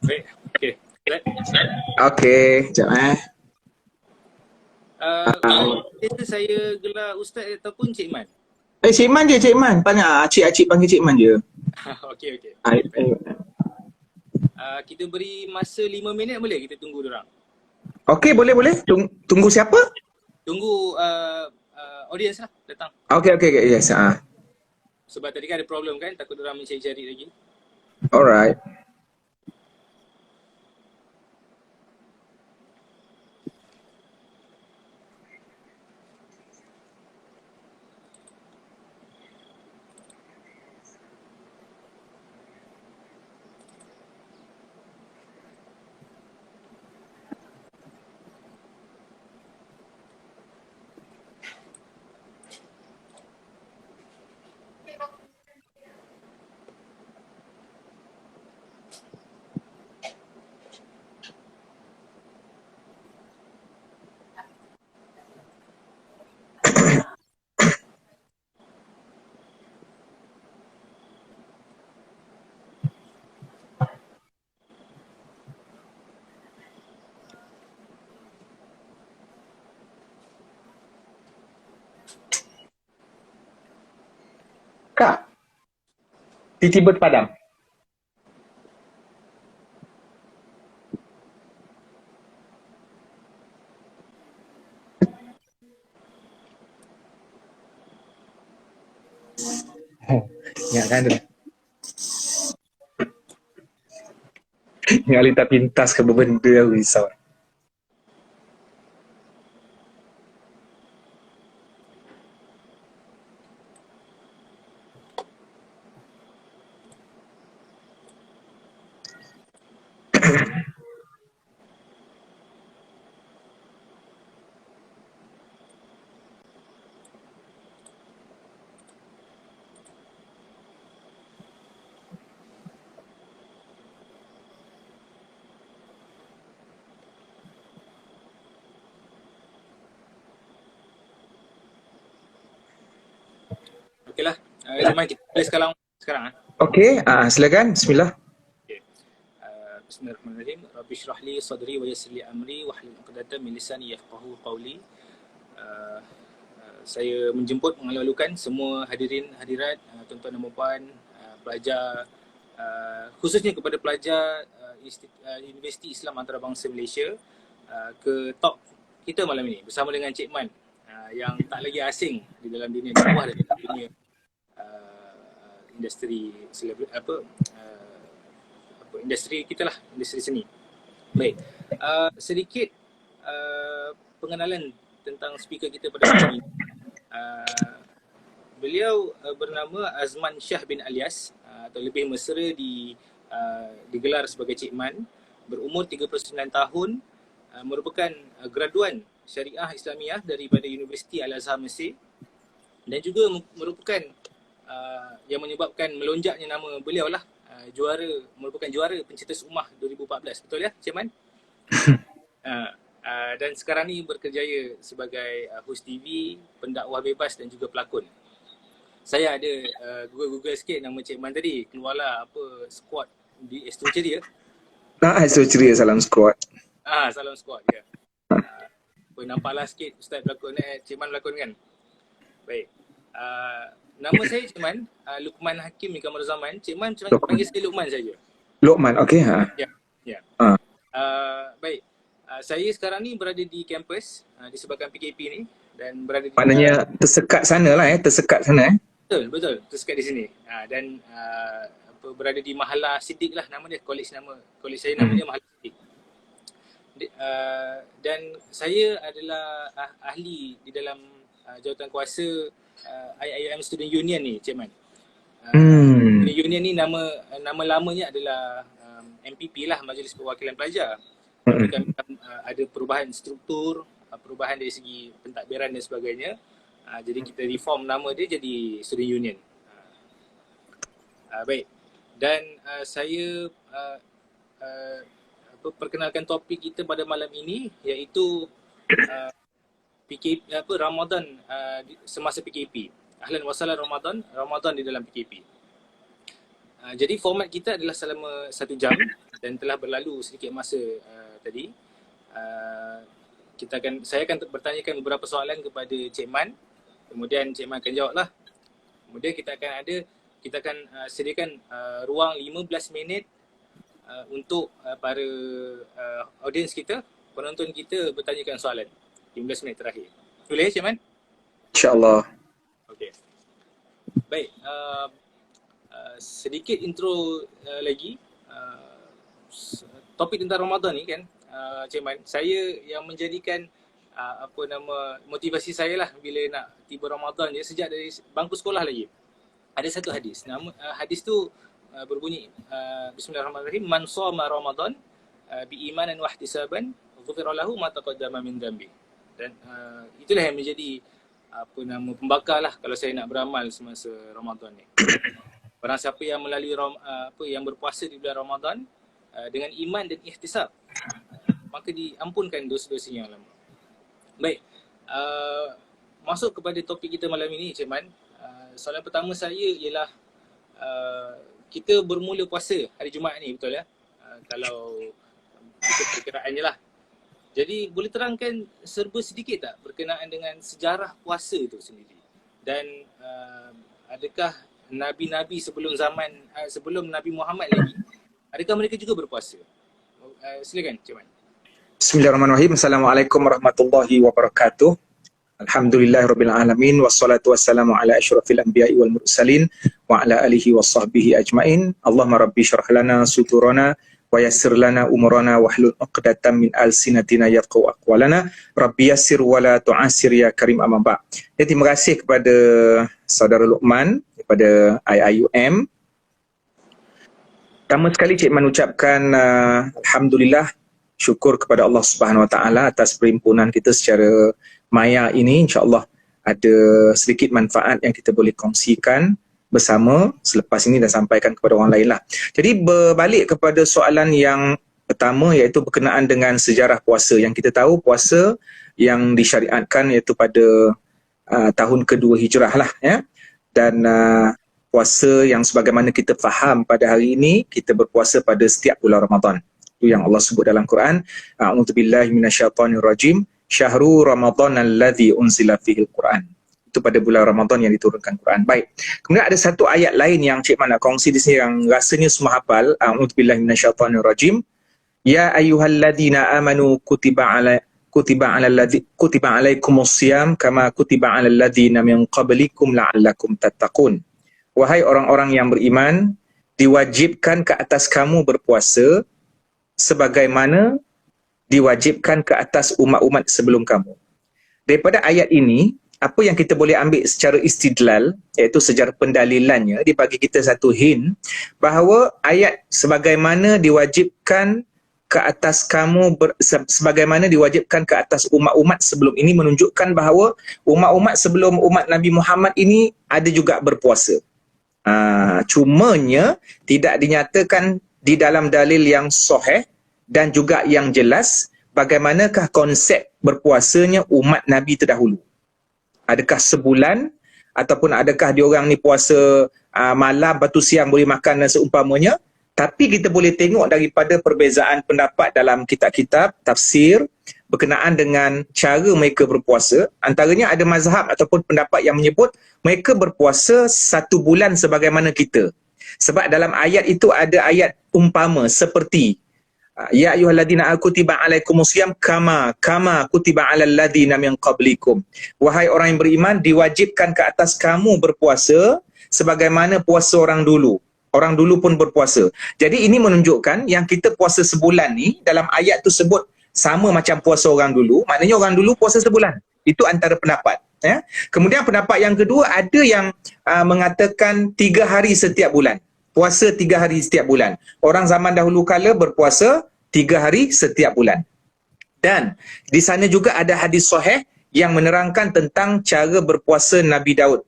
Baik, okey. Ustaz, Okey, sekejap biasa saya gelar Ustaz ataupun Cik Man? Cik Man je, Cik Man. Banyak acik-acik panggil Cik Man je. Okey, okey. Ah, Baik. Kita beri masa 5 minit boleh kita tunggu diorang? Okey, boleh. Tunggu siapa? Tunggu audience lah datang. Okey, yes. Sebab tadi kan ada problem kan, takut diorang mencari-cari lagi. Alright. Kak, tiba-tiba padam. Ingat kan tu? Yang Alita pintas ke benda aku risau. Okeylah. Cik Man, kita boleh sekarang. Okey, silakan. Bismillah. Okay. Bismillahirrahmanirrahim. Rabbi syrah li sadri wa yassir li amri wahlul 'uqdatam min lisani yafqahu qawli. Saya menjemput mengalu-alukan semua hadirin hadirat, tuan-tuan dan puan, pelajar, khususnya kepada pelajar Universiti Islam Antarabangsa Malaysia ke talk kita malam ini bersama dengan Cik Man yang tak lagi asing di dalam dunia dakwah dan dunia industri industri kita lah, industri seni. Baik, sedikit pengenalan tentang speaker kita pada malam ini. Beliau bernama Azman Shah bin Alias, atau lebih mesra digelar sebagai Cik Man, berumur 39 tahun, merupakan graduan Syariah Islamiah daripada Universiti Al-Azhar Mesir, dan juga merupakan yang menyebabkan melonjaknya nama beliau lah merupakan juara pencetus Ummah 2014. Betul ya, Cik Man? Dan sekarang ni berkerjaya sebagai host TV, pendakwah bebas dan juga pelakon. Saya ada Google sikit nama Cik Man tadi, keluarlah apa squad di Astro Ceria. Astro Ceria, salam squad. Salam squad ya. Nampaklah sikit Ustaz berlakon, Cik Man berlakon kan. Baik. Nama saya Cik Man, Luqman Hakim bin Kamar Zaman. Cik Man panggil saya Luqman saja. Luqman, okey. Ya. Baik. Saya sekarang ni berada di kampus disebabkan PKP ni, dan berada di maknanya tersekat sana lah tersekat sana Betul, tersekat di sini. Dan berada di Mahala Siddiq lah nama dia, kolej saya nama dia Mahala Siddiq. Dan saya adalah ahli di dalam jawatan kuasa IIM Student Union ni, Cik Man. Student Union ni nama lamanya adalah MPP lah, Majlis Perwakilan Pelajar. Kami ada perubahan struktur, perubahan dari segi pentadbiran dan sebagainya. Jadi kita reform nama dia jadi Student Union. Baik. Dan saya perkenalkan topik kita pada malam ini, iaitu PKP, Ramadan semasa PKP. Ahlan wa sahlan Ramadan di dalam PKP. Jadi format kita adalah selama 1 jam. dan telah berlalu sedikit masa tadi. Saya akan bertanyakan beberapa soalan kepada Cik Man. Kemudian Cik Man akan jawablah. Kemudian kita akan sediakan ruang 15 minit untuk para audiens kita, penonton kita bertanyakan soalan. 15 minit terakhir. Boleh Cik Man? InsyaAllah. Okey. Baik, sedikit intro lagi. Topik tentang Ramadan ni kan, Cik Man, saya yang menjadikan motivasi saya lah bila nak tiba Ramadan je sejak dari bangku sekolah lagi. Ada satu hadis. Hadis tu berbunyi Bismillahirrahmanirrahim, man shoma Ramadan bi imanan wa ihtisaban ghufira lahu ma taqaddama min dhanbi. Dan itulah yang menjadi pembakar lah kalau saya nak beramal semasa Ramadan ni. Barang siapa yang melalui yang berpuasa di bulan Ramadan dengan iman dan ihtisab, maka diampunkan dosa-dosanya yang lama. Baik, masuk kepada topik kita malam ini Cik Man. Soalan pertama saya ialah kita bermula puasa hari Jumaat ni, betul ya? Kalau ikut perkiraan je lah. Jadi boleh terangkan serba sedikit tak berkenaan dengan sejarah puasa itu sendiri? Dan adakah Nabi-Nabi sebelum Nabi Muhammad lagi, adakah mereka juga berpuasa? Silakan Cik Man. Bismillahirrahmanirrahim. Assalamualaikum warahmatullahi wabarakatuh. Alhamdulillahirabbil alamin wassalatu wassalamu ala asyrafil anbiya'i wal mursalin wa ala alihi washabbihi ajmain. Allahumma rabbi shrah lana suturana wa yassir lana umurana wahlul 'uqdatam min alsinatina yafqahu aqwalana. Rabbi yassir wa la tu'assir ya karim amma ba'. Jadi terima kasih kepada saudara Luqman daripada IIUM. Pertama sekali Cik Man ucapkan alhamdulillah, syukur kepada Allah Subhanahu Wa Taala atas perhimpunan kita secara maya ini. InsyaAllah ada sedikit manfaat yang kita boleh kongsikan bersama selepas ini dan sampaikan kepada orang lain lah. Jadi berbalik kepada soalan yang pertama, iaitu berkenaan dengan sejarah puasa. Yang kita tahu puasa yang disyariatkan iaitu pada tahun kedua hijrah lah ya. Dan puasa yang sebagaimana kita faham pada hari ini, kita berpuasa pada setiap bulan Ramadan. Itu yang Allah sebut dalam Quran, a'udzubillahi minasyaitonirrajim, syahrul ramadhan alladzi unzila fihil Quran. Itu pada bulan Ramadan yang diturunkan Quran. Baik. Kemudian ada satu ayat lain yang Cik Man nak kongsi di sini yang rasanya semua hafal, a'udzubillahi minasyaitonirrajim, ya ayyuhalladzina amanu kutiba alaikumusiyam kama kutiba alal ladzina min qablikum la'allakum tattaqun. Wahai orang-orang yang beriman, diwajibkan ke atas kamu berpuasa sebagaimana diwajibkan ke atas umat-umat sebelum kamu. Daripada ayat ini, apa yang kita boleh ambil secara istidlal, iaitu sejarah pendalilannya, dia bagi kita satu hint bahawa ayat sebagaimana diwajibkan ke atas kamu, sebagaimana diwajibkan ke atas umat-umat sebelum ini, menunjukkan bahawa umat-umat sebelum umat Nabi Muhammad ini ada juga berpuasa. Cumanya tidak dinyatakan di dalam dalil yang sahih dan juga yang jelas bagaimanakah konsep berpuasanya umat Nabi terdahulu. Adakah sebulan ataupun adakah diorang ni puasa malam, batu siang boleh makan dan seumpamanya. Tapi kita boleh tengok daripada perbezaan pendapat dalam kitab-kitab tafsir berkenaan dengan cara mereka berpuasa. Antaranya ada mazhab ataupun pendapat yang menyebut mereka berpuasa 1 bulan sebagaimana kita. Sebab dalam ayat itu ada ayat umpama seperti ya ayyuhalladzina kutiba alaikumusiyam kama kutiba alal ladzina min qablikum. Wahai orang yang beriman, diwajibkan ke atas kamu berpuasa sebagaimana puasa orang dulu. Orang dulu pun berpuasa. Jadi ini menunjukkan yang kita puasa sebulan ni dalam ayat tu sebut sama macam puasa orang dulu, maknanya orang dulu puasa sebulan. Itu antara pendapat. Ya. Kemudian pendapat yang kedua, ada yang mengatakan 3 hari setiap bulan. Puasa 3 hari setiap bulan. Orang zaman dahulu kala berpuasa 3 hari setiap bulan. Dan di sana juga ada hadis sahih yang menerangkan tentang cara berpuasa Nabi Daud.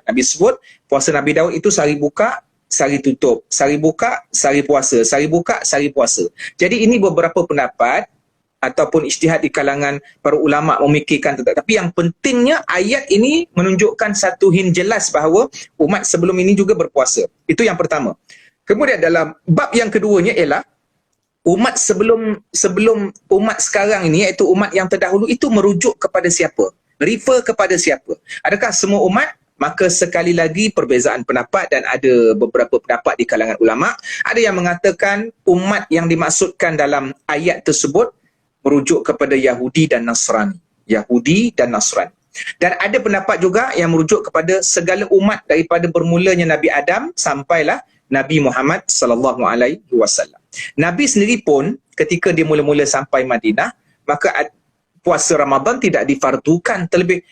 Nabi sebut puasa Nabi Daud itu sehari buka, sehari tutup, sehari buka, sehari puasa, sehari buka, sehari puasa. Jadi ini beberapa pendapat ataupun ijtihad di kalangan para ulama memikirkan tentang. Tapi yang pentingnya ayat ini menunjukkan satu hint jelas bahawa umat sebelum ini juga berpuasa. Itu yang pertama. Kemudian dalam bab yang keduanya ialah umat sebelum umat sekarang ini, iaitu umat yang terdahulu, itu merujuk kepada siapa? Refer kepada siapa? Adakah semua umat? Maka sekali lagi perbezaan pendapat, dan ada beberapa pendapat di kalangan ulama. Ada yang mengatakan umat yang dimaksudkan dalam ayat tersebut merujuk kepada Yahudi dan Nasrani. Yahudi dan Nasrani. Dan ada pendapat juga yang merujuk kepada segala umat daripada bermulanya Nabi Adam sampailah Nabi Muhammad sallallahu alaihi wasallam. Nabi sendiri pun ketika dia mula-mula sampai Madinah, maka puasa Ramadan tidak difardukan terlebih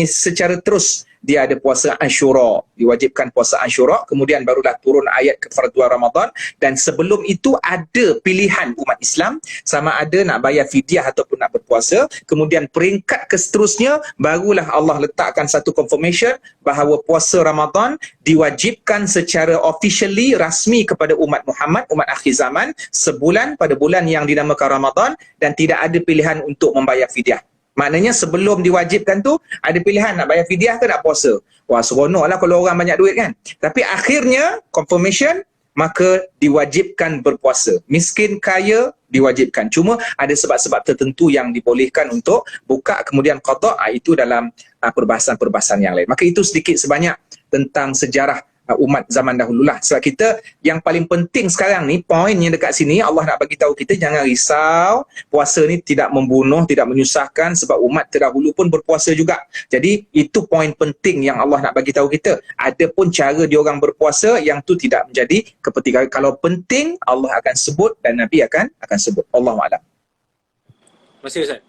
secara terus. Dia ada puasa Ashura, diwajibkan puasa Ashura, kemudian barulah turun ayat kefarduan Ramadan, dan sebelum itu ada pilihan umat Islam sama ada nak bayar fidyah ataupun nak berpuasa. Kemudian peringkat seterusnya barulah Allah letakkan satu confirmation bahawa puasa Ramadan diwajibkan secara officially, rasmi kepada umat Muhammad, umat akhir zaman, sebulan pada bulan yang dinamakan Ramadan, dan tidak ada pilihan untuk membayar fidyah. Maknanya sebelum diwajibkan tu ada pilihan nak bayar fidyah ke nak puasa. Wah, seronok lah kalau orang banyak duit kan. Tapi akhirnya confirmation, maka diwajibkan berpuasa. Miskin, kaya, diwajibkan. Cuma ada sebab-sebab tertentu yang dibolehkan untuk buka kemudian qada, itu dalam perbahasan-perbahasan yang lain. Maka itu sedikit sebanyak tentang sejarah umat zaman dahululah. Sebab kita yang paling penting sekarang ni, poin yang dekat sini Allah nak bagi tahu kita jangan risau, puasa ni tidak membunuh, tidak menyusahkan, sebab umat terdahulu pun berpuasa juga. Jadi itu poin penting yang Allah nak bagi tahu kita. Ada pun cara diorang berpuasa yang tu tidak menjadi kepentingan. Kalau penting Allah akan sebut dan Nabi akan sebut. Allahuakbar. Terima kasih Ustaz.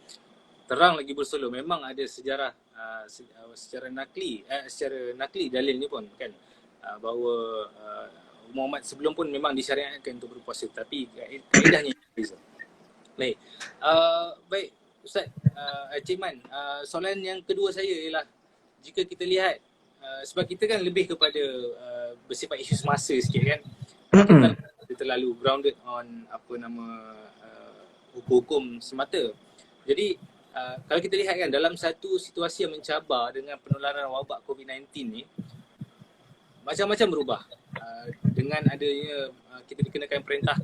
Terang lagi bersuluh, memang ada sejarah secara nakli dalil ni pun kan, bahawa umat sebelum pun memang disyariatkan untuk berpuasa, tapi kaedahnya berbeza. Baik. Baik Ustaz, Cik Man, soalan yang kedua saya ialah, jika kita lihat sebab kita kan lebih kepada bersifat isu semasa sikit kan. Kita terlalu grounded on hukum-hukum semata. Jadi kalau kita lihat kan, dalam satu situasi yang mencabar dengan penularan wabak COVID-19 ni, macam-macam berubah. Dengan adanya kita dikenakan perintah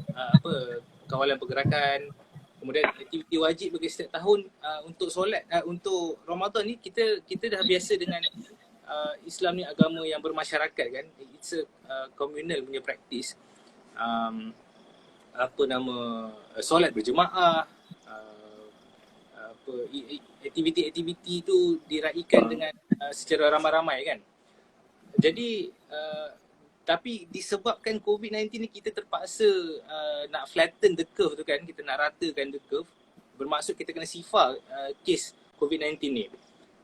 kawalan pergerakan, kemudian aktiviti wajib bagi setiap tahun untuk solat, untuk Ramadan ni kita dah biasa dengan Islam ni agama yang bermasyarakat kan. It's a communal punya praktis. Solat berjemaah, aktiviti-aktiviti tu diraikan dengan secara ramai-ramai kan. Jadi tapi disebabkan COVID-19 ni kita terpaksa nak flatten the curve tu kan, kita nak ratakan the curve, bermaksud kita kena sifar kes COVID-19 ni.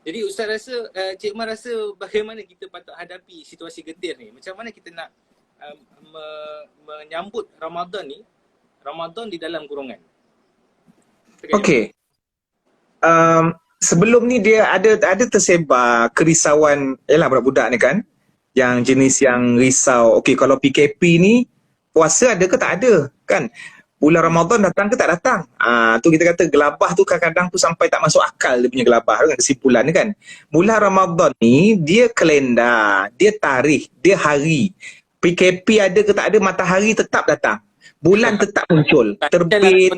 Jadi Ustaz rasa, Cik Man rasa bagaimana kita patut hadapi situasi getir ni? Macam mana kita nak menyambut Ramadan ni, Ramadan di dalam kurungan? Okey. Sebelum ni dia ada tersebar kerisauan, yalah budak-budak ni kan, yang jenis yang risau, okey kalau PKP ni puasa ada ke tak ada kan, bulan Ramadan datang ke tak datang, tu kita kata gelabah tu kadang-kadang tu sampai tak masuk akal dia punya gelabah dengan kesimpulan ni kan. Bulan Ramadan ni dia kalender, dia tarikh, dia hari. PKP ada ke tak ada, matahari tetap datang, bulan tetap muncul, terbit.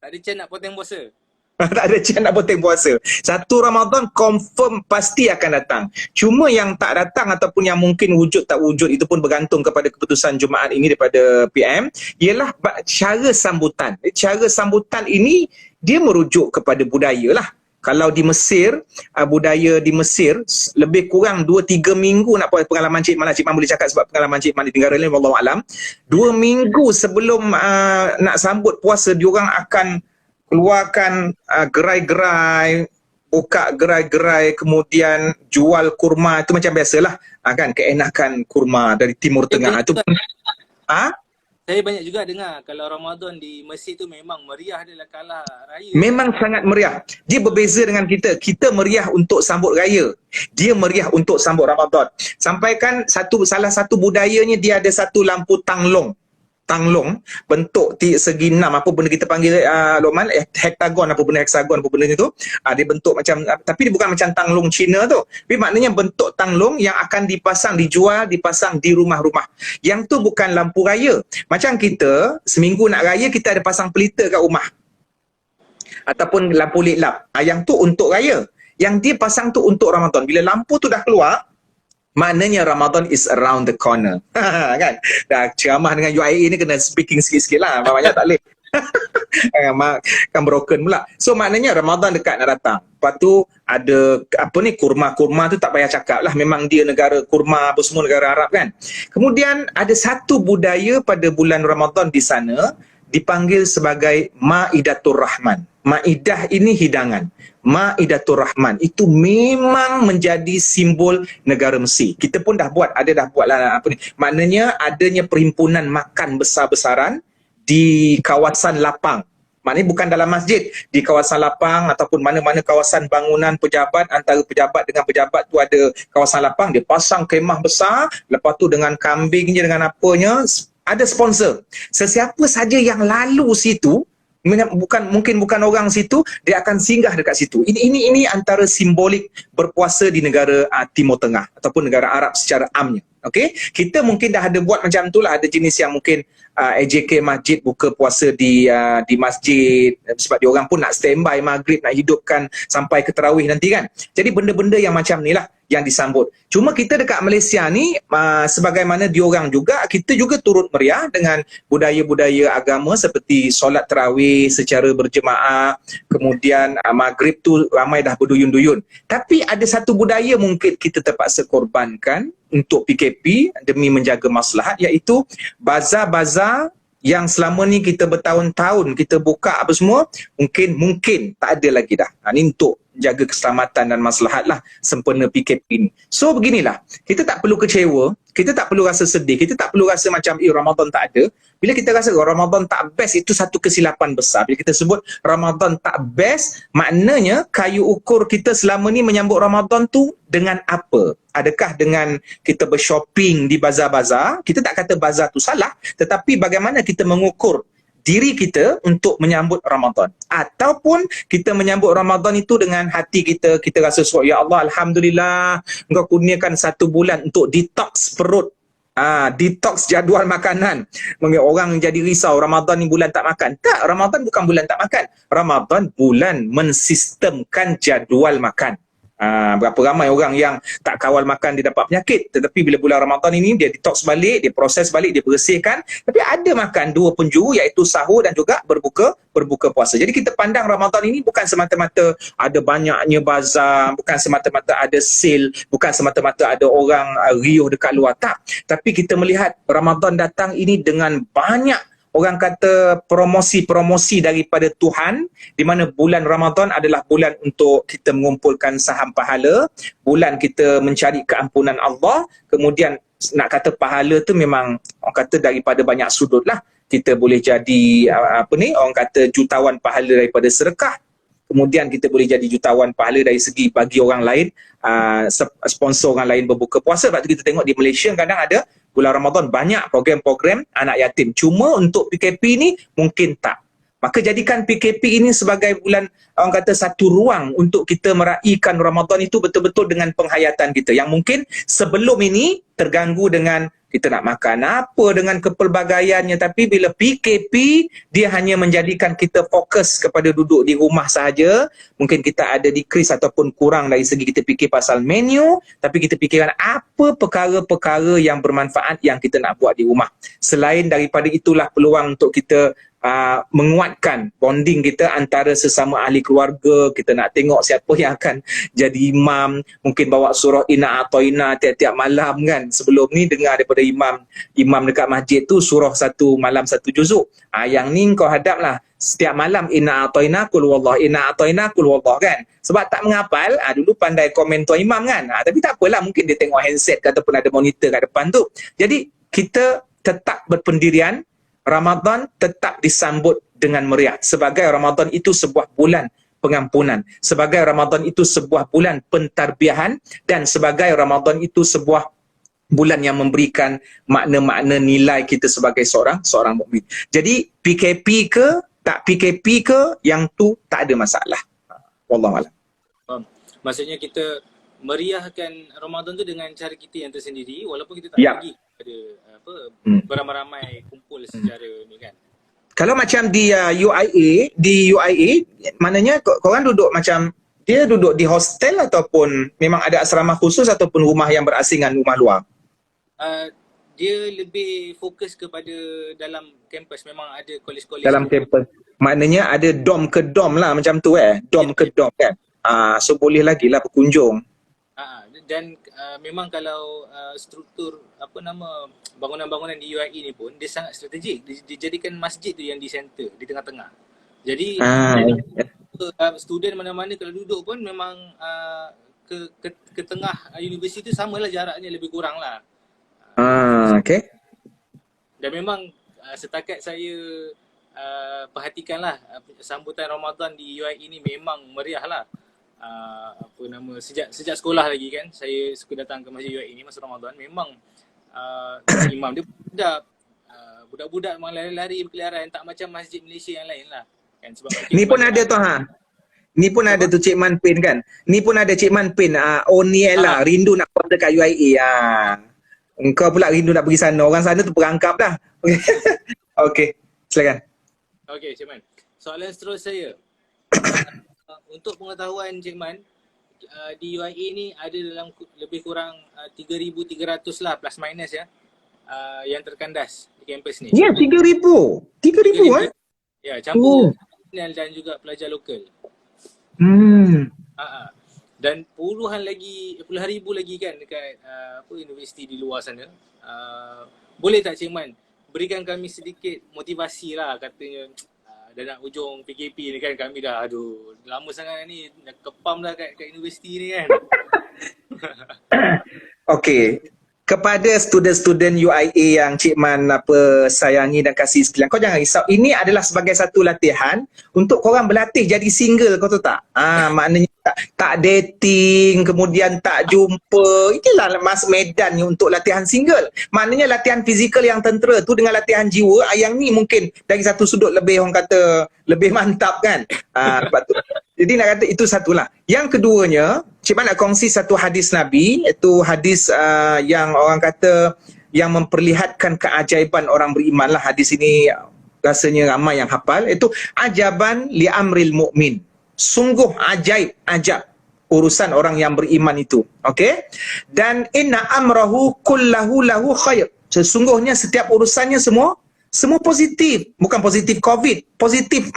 Tak ada chance nak potong puasa. Tak ada chance nak potong puasa. Satu Ramadan confirm pasti akan datang. Cuma yang tak datang ataupun yang mungkin wujud tak wujud, itu pun bergantung kepada keputusan Jumaat ini daripada PM, ialah cara sambutan. Cara sambutan ini dia merujuk kepada budaya lah. Kalau di Mesir, budaya di Mesir lebih kurang 2-3 minggu, nak pengalaman Cik Man, Cik Man boleh cakap sebab pengalaman Cik Man di negara lain, wallahualam, 2 minggu sebelum nak sambut puasa, diorang akan keluarkan gerai-gerai, buka gerai-gerai, kemudian jual kurma. Itu macam biasalah kan, keenakan kurma dari Timur Tengah. Itu pun saya banyak juga dengar kalau Ramadan di Mesir tu memang meriah adalah kalah raya. Memang sangat meriah. Dia berbeza dengan kita. Kita meriah untuk sambut raya, dia meriah untuk sambut Ramadan. Sampaikan salah satu budayanya, dia ada satu lampu tanglong. tanglong, bentuk segi 6, apa benda kita panggil Lokman, hektagon, apa benda heksagon, apa benda itu, dia bentuk macam, tapi dia bukan macam tanglong Cina tu, tapi maknanya bentuk tanglong yang akan dipasang, dijual, dipasang di rumah-rumah. Yang tu bukan lampu raya. Macam kita seminggu nak raya, kita ada pasang pelita kat rumah ataupun lampu lit lap, yang tu untuk raya. Yang dia pasang tu untuk Ramadan. Bila lampu tu dah keluar, maknanya Ramadan is around the corner. Kan? Dah ceramah dengan UIA ni kena speaking sikit-sikit lah. Banyak tak boleh. Kan broken pula. So maknanya Ramadan dekat nak datang. Lepas tu ada apa ni, kurma-kurma tu tak payah cakap lah. Memang dia negara kurma apa semua, negara Arab kan. Kemudian ada satu budaya pada bulan Ramadan di sana dipanggil sebagai Maidatur Rahman. Maidah ini hidangan. Maidatur Rahman itu memang menjadi simbol negara Mesir. Kita pun dah buat lah apa ni. Maknanya adanya perhimpunan makan besar-besaran di kawasan lapang. Maknanya bukan dalam masjid, di kawasan lapang ataupun mana-mana kawasan bangunan pejabat, antara pejabat dengan pejabat tu ada kawasan lapang, dia pasang kemah besar, lepas tu dengan kambingnya, dengan apanya, ada sponsor. Sesiapa saja yang lalu situ, mungkin bukan orang situ, dia akan singgah dekat situ. Ini antara simbolik berpuasa di negara Timur Tengah ataupun negara Arab secara amnya. Okey, kita mungkin dah ada buat macam tu lah. Ada jenis yang mungkin AJK masjid buka puasa di masjid, sebab dia orang pun nak standby maghrib, nak hidupkan sampai ke tarawih nanti kan. Jadi benda-benda yang macam ni lah yang disambut. Cuma kita dekat Malaysia ni, sebagaimana diorang juga, kita juga turut meriah dengan budaya-budaya agama seperti solat tarawih secara berjemaah, kemudian maghrib tu ramai dah berduyun-duyun. Tapi ada satu budaya mungkin kita terpaksa korbankan untuk PKP demi menjaga maslahat, iaitu bazar-bazar yang selama ni kita bertahun-tahun kita buka apa semua, mungkin tak ada lagi dah. Ini untuk jaga keselamatan dan maslahat lah sempena PKP ni. So beginilah, kita tak perlu kecewa, kita tak perlu rasa sedih, kita tak perlu rasa macam Ramadan tak ada. Bila kita rasa Ramadan tak best, itu satu kesilapan besar. Bila kita sebut Ramadan tak best, maknanya kayu ukur kita selama ni menyambut Ramadan tu dengan apa? Adakah dengan kita bershopping di bazar-bazar? Kita tak kata bazar tu salah, tetapi bagaimana kita mengukur diri kita untuk menyambut Ramadan, ataupun kita menyambut Ramadan itu dengan hati kita, kita rasa ya Allah, Alhamdulillah Engkau kurniakan 1 bulan untuk detox perut, detox jadual makanan. Orang jadi risau, Ramadan ni bulan tak makan. Tak, Ramadan bukan bulan tak makan, Ramadan bulan mensistemkan jadual makan. Berapa ramai orang yang tak kawal makan, dia dapat penyakit. Tetapi bila bulan Ramadan ini, dia detox balik, dia proses balik, dia bersihkan. Tapi ada makan 2 penjuru, iaitu sahur dan juga berbuka puasa. Jadi kita pandang Ramadan ini bukan semata-mata ada banyaknya bazar, bukan semata-mata ada sale, bukan semata-mata ada orang riuh dekat luar. Tak. Tapi kita melihat Ramadan datang ini dengan banyak, orang kata, promosi-promosi daripada Tuhan, di mana bulan Ramadan adalah bulan untuk kita mengumpulkan saham pahala, bulan kita mencari keampunan Allah. Kemudian nak kata pahala tu memang orang kata daripada banyak sudut lah. Kita boleh jadi orang kata jutawan pahala daripada sedekah. Kemudian kita boleh jadi jutawan pahala dari segi bagi orang lain, sponsor orang lain berbuka puasa. Sebab tu kita tengok di Malaysia kadang ada bulan Ramadan banyak program-program anak yatim. Cuma untuk PKP ni mungkin tak. Maka jadikan PKP ini sebagai bulan, orang kata, satu ruang untuk kita meraihkan Ramadan itu betul-betul dengan penghayatan kita. Yang mungkin sebelum ini terganggu dengan kita nak makan apa, dengan kepelbagaiannya. Tapi bila PKP, dia hanya menjadikan kita fokus kepada duduk di rumah sahaja. Mungkin kita ada decrease ataupun kurang dari segi kita fikir pasal menu, tapi kita fikirkan apa perkara-perkara yang bermanfaat yang kita nak buat di rumah. Selain daripada itulah peluang untuk kita menguatkan bonding kita antara sesama ahli keluarga. Kita nak tengok siapa yang akan jadi imam, mungkin bawa surah Inna Atoina tiap-tiap malam kan. Sebelum ni dengar daripada imam dekat masjid tu surah satu malam 1 juzuk. Yang ni kau hadap lah setiap malam Inna Atoina Qul Wallah, Inna Atoina Qul Wallah kan. Sebab tak menghafal, dulu pandai komen tuan imam kan. Tapi tak apalah, mungkin dia tengok handset ataupun ada monitor kat depan tu. Jadi kita tetap berpendirian, Ramadan tetap disambut dengan meriah. Sebagai Ramadan itu sebuah bulan pengampunan, sebagai Ramadan itu sebuah bulan pentarbiahan, dan sebagai Ramadan itu sebuah bulan yang memberikan makna-makna nilai kita sebagai seorang mukmin. Jadi PKP ke tak PKP ke, yang tu tak ada masalah. Wallahu a'lam. Maksudnya kita meriahkan Ramadan tu dengan cara kita yang tersendiri, walaupun kita tak Ya. pergi pada beramai-ramai kumpul secara ni kan. Kalau macam di UIA, maknanya korang duduk macam, dia duduk di hostel ataupun memang ada asrama khusus ataupun rumah yang berasingan, rumah luar? Dia lebih fokus kepada dalam kampus. Memang ada kolej-kolej Dalam kampus. Maknanya ada dom ke dom lah macam tu dom ke dom kan. So boleh lagi lah berkunjung. Dan memang kalau struktur bangunan-bangunan di UIA ni pun dia sangat strategik. Dijadikan masjid tu yang di center, di tengah-tengah. Jadi student mana-mana kalau duduk pun memang ke tengah universiti tu samalah jaraknya, lebih kurang lah. Okay. Dan memang setakat saya perhatikanlah sambutan Ramadan di UIA ini memang meriah lah. Sejak sekolah lagi kan, saya suka datang ke masjid UIA ini masa Ramadan. Memang imam dia budak-budak memang lari-lari berkeliaran, tak macam masjid Malaysia yang lain lah kan. Sebab ni pun ada tu ni pun ada tu Cik Man Pin kan. Ni pun ada Cik Man Pin. Oniela rindu nak pergi dekat UIA. Engkau pula rindu nak pergi sana. Orang sana tu perangkap dah. Okey, silakan. Okey, Cik Man. Soalan seterusnya saya. Untuk pengetahuan Cik Man, di UIA ni ada dalam lebih kurang 3,300 lah plus minus ya, yang terkandas di kampus ni. Ya, 3,000. 3,000 Ya, campur nasional dan juga pelajar lokal. Dan puluhan ribu lagi kan dekat universiti di luar sana. Boleh tak Cik Man berikan kami sedikit motivasi lah, katanya dah nak ujung PKP ni kan, kami dah lama sangat ni dah kepam dah kat universiti ni kan. Okey, kepada student-student UIA yang Cik Man sayangi dan kasih sekalian, kau jangan risau. Ini adalah sebagai satu latihan untuk korang berlatih jadi single, kau tahu tak? Maknanya tak dating, kemudian tak jumpa. Inilah mas medan ni untuk latihan single. Maknanya latihan fizikal yang tentera tu dengan latihan jiwa, yang ni mungkin dari satu sudut lebih, orang kata, lebih mantap kan? Sebab tu. Jadi nak kata itu satulah. Yang keduanya, Cik Man nak kongsi satu hadis Nabi, iaitu hadis yang orang kata yang memperlihatkan keajaiban orang beriman lah. Hadis ini rasanya ramai yang hafal, iaitu ajaban li amril mu'min. Sungguh ajab urusan orang yang beriman itu. Okey? Dan inna amrahu kullahu lahu khair. Sesungguhnya setiap urusannya semua positif. Bukan positif COVID, positif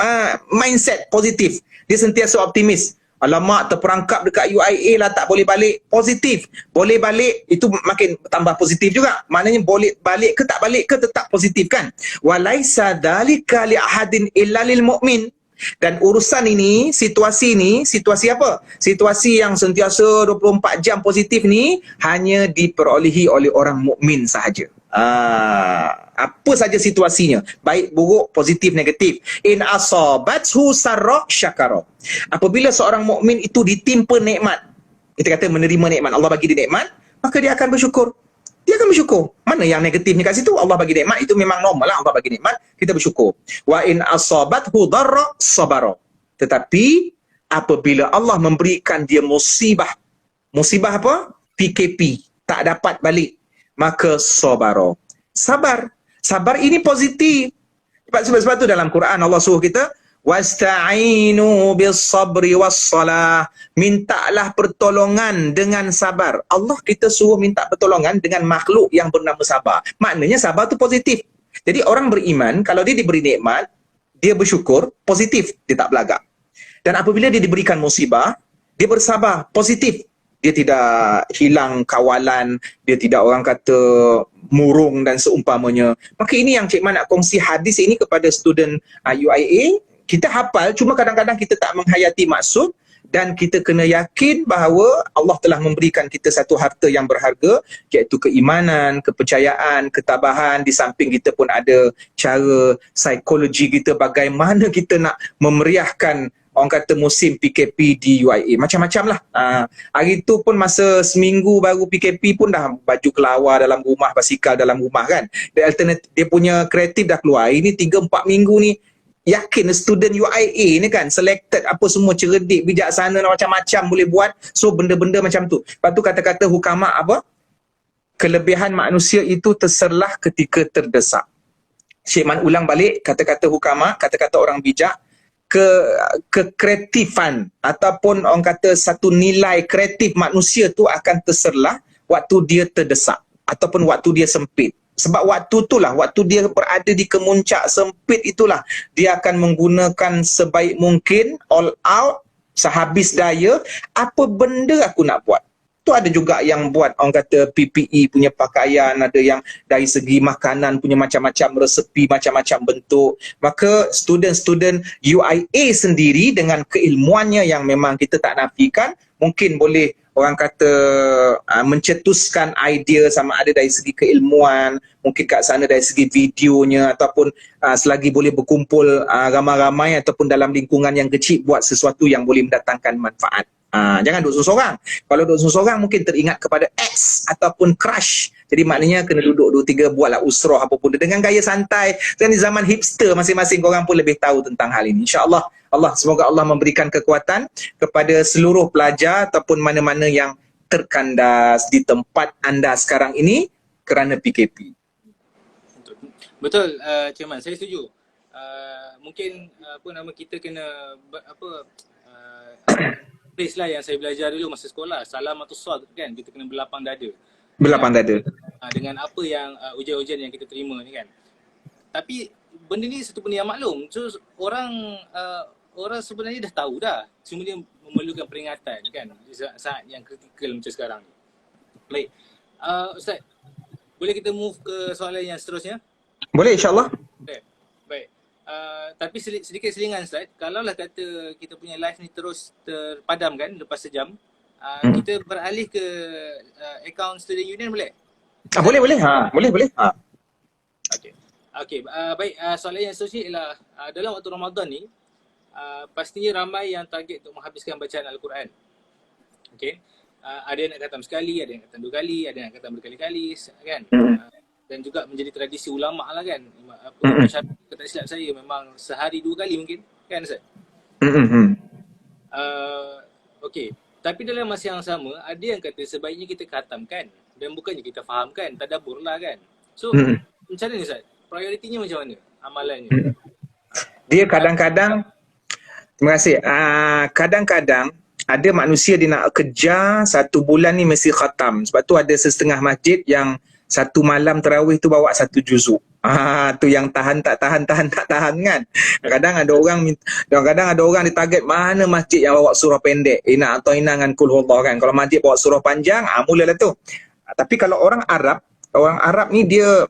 mindset positif. Dia sentiasa optimis. Alamak, terperangkap dekat UIA lah, tak boleh balik. Positif. Boleh balik, itu makin tambah positif juga. Maknanya boleh balik ke tak balik ke tetap positif kan. Walaisa dzalika li ahadin illa lil mu'min. Dan urusan ini, situasi apa? Situasi yang sentiasa 24 jam positif ni hanya diperolehi oleh orang mukmin sahaja. Apa saja situasinya, baik buruk, positif, negatif. In asabathu sarra syakara. Apabila seorang mukmin itu ditimpa nikmat, kita kata menerima nikmat, Allah bagi dia nikmat, maka dia akan bersyukur. Dia akan bersyukur. Mana yang negatifnya kat situ? Allah bagi nikmat, itu memang normal lah. Allah bagi nikmat, kita bersyukur. Wa in asabathu darra sabara. Tetapi apabila Allah memberikan dia musibah apa? PKP, tak dapat balik, maka sabara. Sabar ini positif. Sebab tu dalam Quran Allah suruh kita wasta'inu bis-sabri was-salah. Mintalah pertolongan dengan sabar. Allah kita suruh minta pertolongan dengan makhluk yang bernama sabar. Maknanya sabar tu positif. Jadi orang beriman kalau dia diberi nikmat, dia bersyukur, positif, dia tak belagak. Dan apabila dia diberikan musibah, dia bersabar, positif. Dia tidak hilang kawalan, dia tidak orang kata murung dan seumpamanya. Maka ini yang Cik Man nak kongsi hadis ini kepada student UIA. Kita hafal, cuma kadang-kadang kita tak menghayati maksud, dan kita kena yakin bahawa Allah telah memberikan kita satu harta yang berharga, iaitu keimanan, kepercayaan, ketabahan. Di samping kita pun ada cara psikologi kita, bagaimana kita nak memeriahkan orang kata musim PKP di UIA. Macam-macam lah. Hari tu pun masa seminggu baru PKP pun dah baju kelawar dalam rumah, basikal dalam rumah kan. Dia alternatif, dia punya kreatif dah keluar. Ini 3-4 minggu ni, yakin student UIA ni kan, selected apa semua, cerdik, bijaksana, macam-macam boleh buat. So benda-benda macam tu. Lepas tu kata-kata hukama apa? Kelebihan manusia itu terserlah ketika terdesak. Syekh Man ulang balik kata-kata hukama, kata-kata orang bijak, kekreatifan ataupun orang kata satu nilai kreatif manusia tu akan terserlah waktu dia terdesak ataupun waktu dia sempit. Sebab waktu dia berada di kemuncak sempit itulah dia akan menggunakan sebaik mungkin, all out, sehabis daya, apa benda aku nak buat. Tu ada juga yang buat orang kata PPE punya pakaian, ada yang dari segi makanan punya macam-macam resepi, macam-macam bentuk. Maka student-student UIA sendiri dengan keilmuannya yang memang kita tak nafikan, mungkin boleh orang kata mencetuskan idea sama ada dari segi keilmuan, mungkin kat sana dari segi videonya, ataupun selagi boleh berkumpul ramai-ramai ataupun dalam lingkungan yang kecil buat sesuatu yang boleh mendatangkan manfaat. Jangan duduk seorang. Kalau duduk seorang mungkin teringat kepada ex ataupun crush. Jadi maknanya kena duduk 2-3 buatlah usrah apa pun dengan gaya santai. Dan di zaman hipster masing-masing korang pun lebih tahu tentang hal ini. InsyaAllah semoga Allah memberikan kekuatan kepada seluruh pelajar ataupun mana-mana yang terkandas di tempat anda sekarang ini kerana PKP. Betul, Cik Man, saya setuju. Mungkin kita kena place lah yang saya belajar dulu masa sekolah, salamatus sad kan, kita kena berlapang dada. Berlapang dada. Dengan apa yang ujian-ujian yang kita terima ni kan. Tapi benda ni satu benda yang maklum. So orang sebenarnya dah tahu dah. Cuma dia memerlukan peringatan kan, saat yang kritikal macam sekarang ni. Baik. Ustaz, boleh kita move ke soalan yang seterusnya? Boleh, insyaAllah. Okay. Baik. Tapi sedikit selingan Ustaz, kalaulah kata kita punya live ni terus terpadam kan lepas sejam, kita beralih ke akaun Student Union boleh? Boleh. Boleh. Okey. Baik, soalan yang seterusnya ialah dalam waktu Ramadan ni pastinya ramai yang target untuk menghabiskan bacaan Al-Quran. Okey. Ada yang nak khatam sekali, ada yang khatam 2 kali, ada yang khatam berkali-kali kan. Dan juga menjadi tradisi ulama lah kan. Syafi'i tak silap saya memang sehari 2 kali mungkin kan Ustaz? Okey. Tapi dalam masa yang sama ada yang kata sebaiknya kita khatamkan dan bukannya kita fahamkan, tadabbur lah kan. So macam mana Ustaz? Prioritinya macam mana amalannya? Dia kadang-kadang, terima kasih, kadang-kadang ada manusia dia nak kejar 1 bulan ni mesti khatam. Sebab tu ada setengah masjid yang 1 malam tarawih tu bawa 1 juzuk. Tu yang tahan tak tahan kan. Kadang ada orang ditarget mana masjid yang bawa surah pendek. Ina atau ina dengan kul huwallah kan. Kalau masjid bawa surah panjang, mulalah tu. Tapi kalau orang Arab ni dia,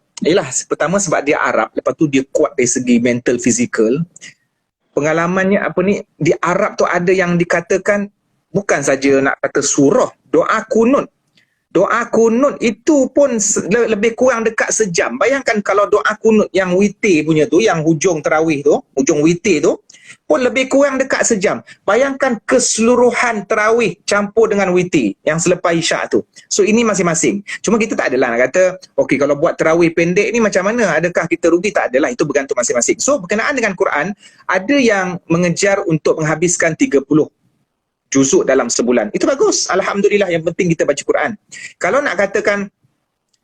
pertama sebab dia Arab, lepas tu dia kuat dari segi mental, physical. Pengalamannya di Arab tu ada yang dikatakan bukan saja nak kata surah, doa kunut. Doa kunut itu pun lebih kurang dekat sejam. Bayangkan kalau doa kunut yang witir punya tu, yang hujung tarawih tu, hujung witir tu, pun lebih kurang dekat sejam. Bayangkan keseluruhan tarawih campur dengan witir yang selepas isyak tu. So ini masing-masing. Cuma kita tak adalah nak kata, okey kalau buat tarawih pendek ni macam mana? Adakah kita rugi? Tak adalah. Itu bergantung masing-masing. So berkenaan dengan Quran, ada yang mengejar untuk menghabiskan 30 juzuk dalam sebulan. Itu bagus. Alhamdulillah, yang penting kita baca Quran. Kalau nak katakan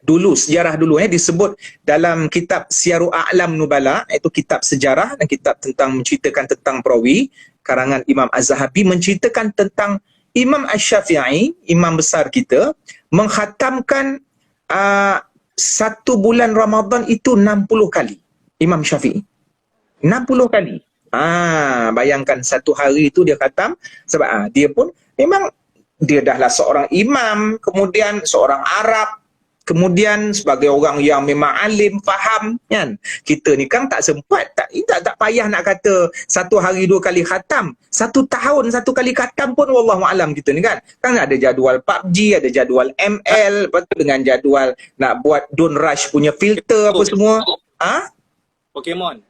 dulu, sejarah dulu disebut dalam kitab Syiarul A'lam Nubala, iaitu kitab sejarah dan kitab tentang menceritakan tentang perawi, karangan Imam Az-Zahabi menceritakan tentang Imam Asy-Syafi'i, imam besar kita, mengkhatamkan 1 bulan Ramadan itu 60 kali. Imam Syafi'i. 60 kali. Bayangkan 1 hari itu dia khatam. Sebab dia pun memang dia dahlah seorang imam, kemudian seorang Arab, kemudian sebagai orang yang memang alim, faham kan. Kita ni kan tak sempat, tak payah nak kata 1 hari 2 kali khatam. 1 tahun 1 kali khatam pun wallahu alam kita ni kan. Kan ada jadual PUBG, ada jadual ML, lepas tu dengan jadual nak buat Don't Rush punya filter apa semua. Pokemon.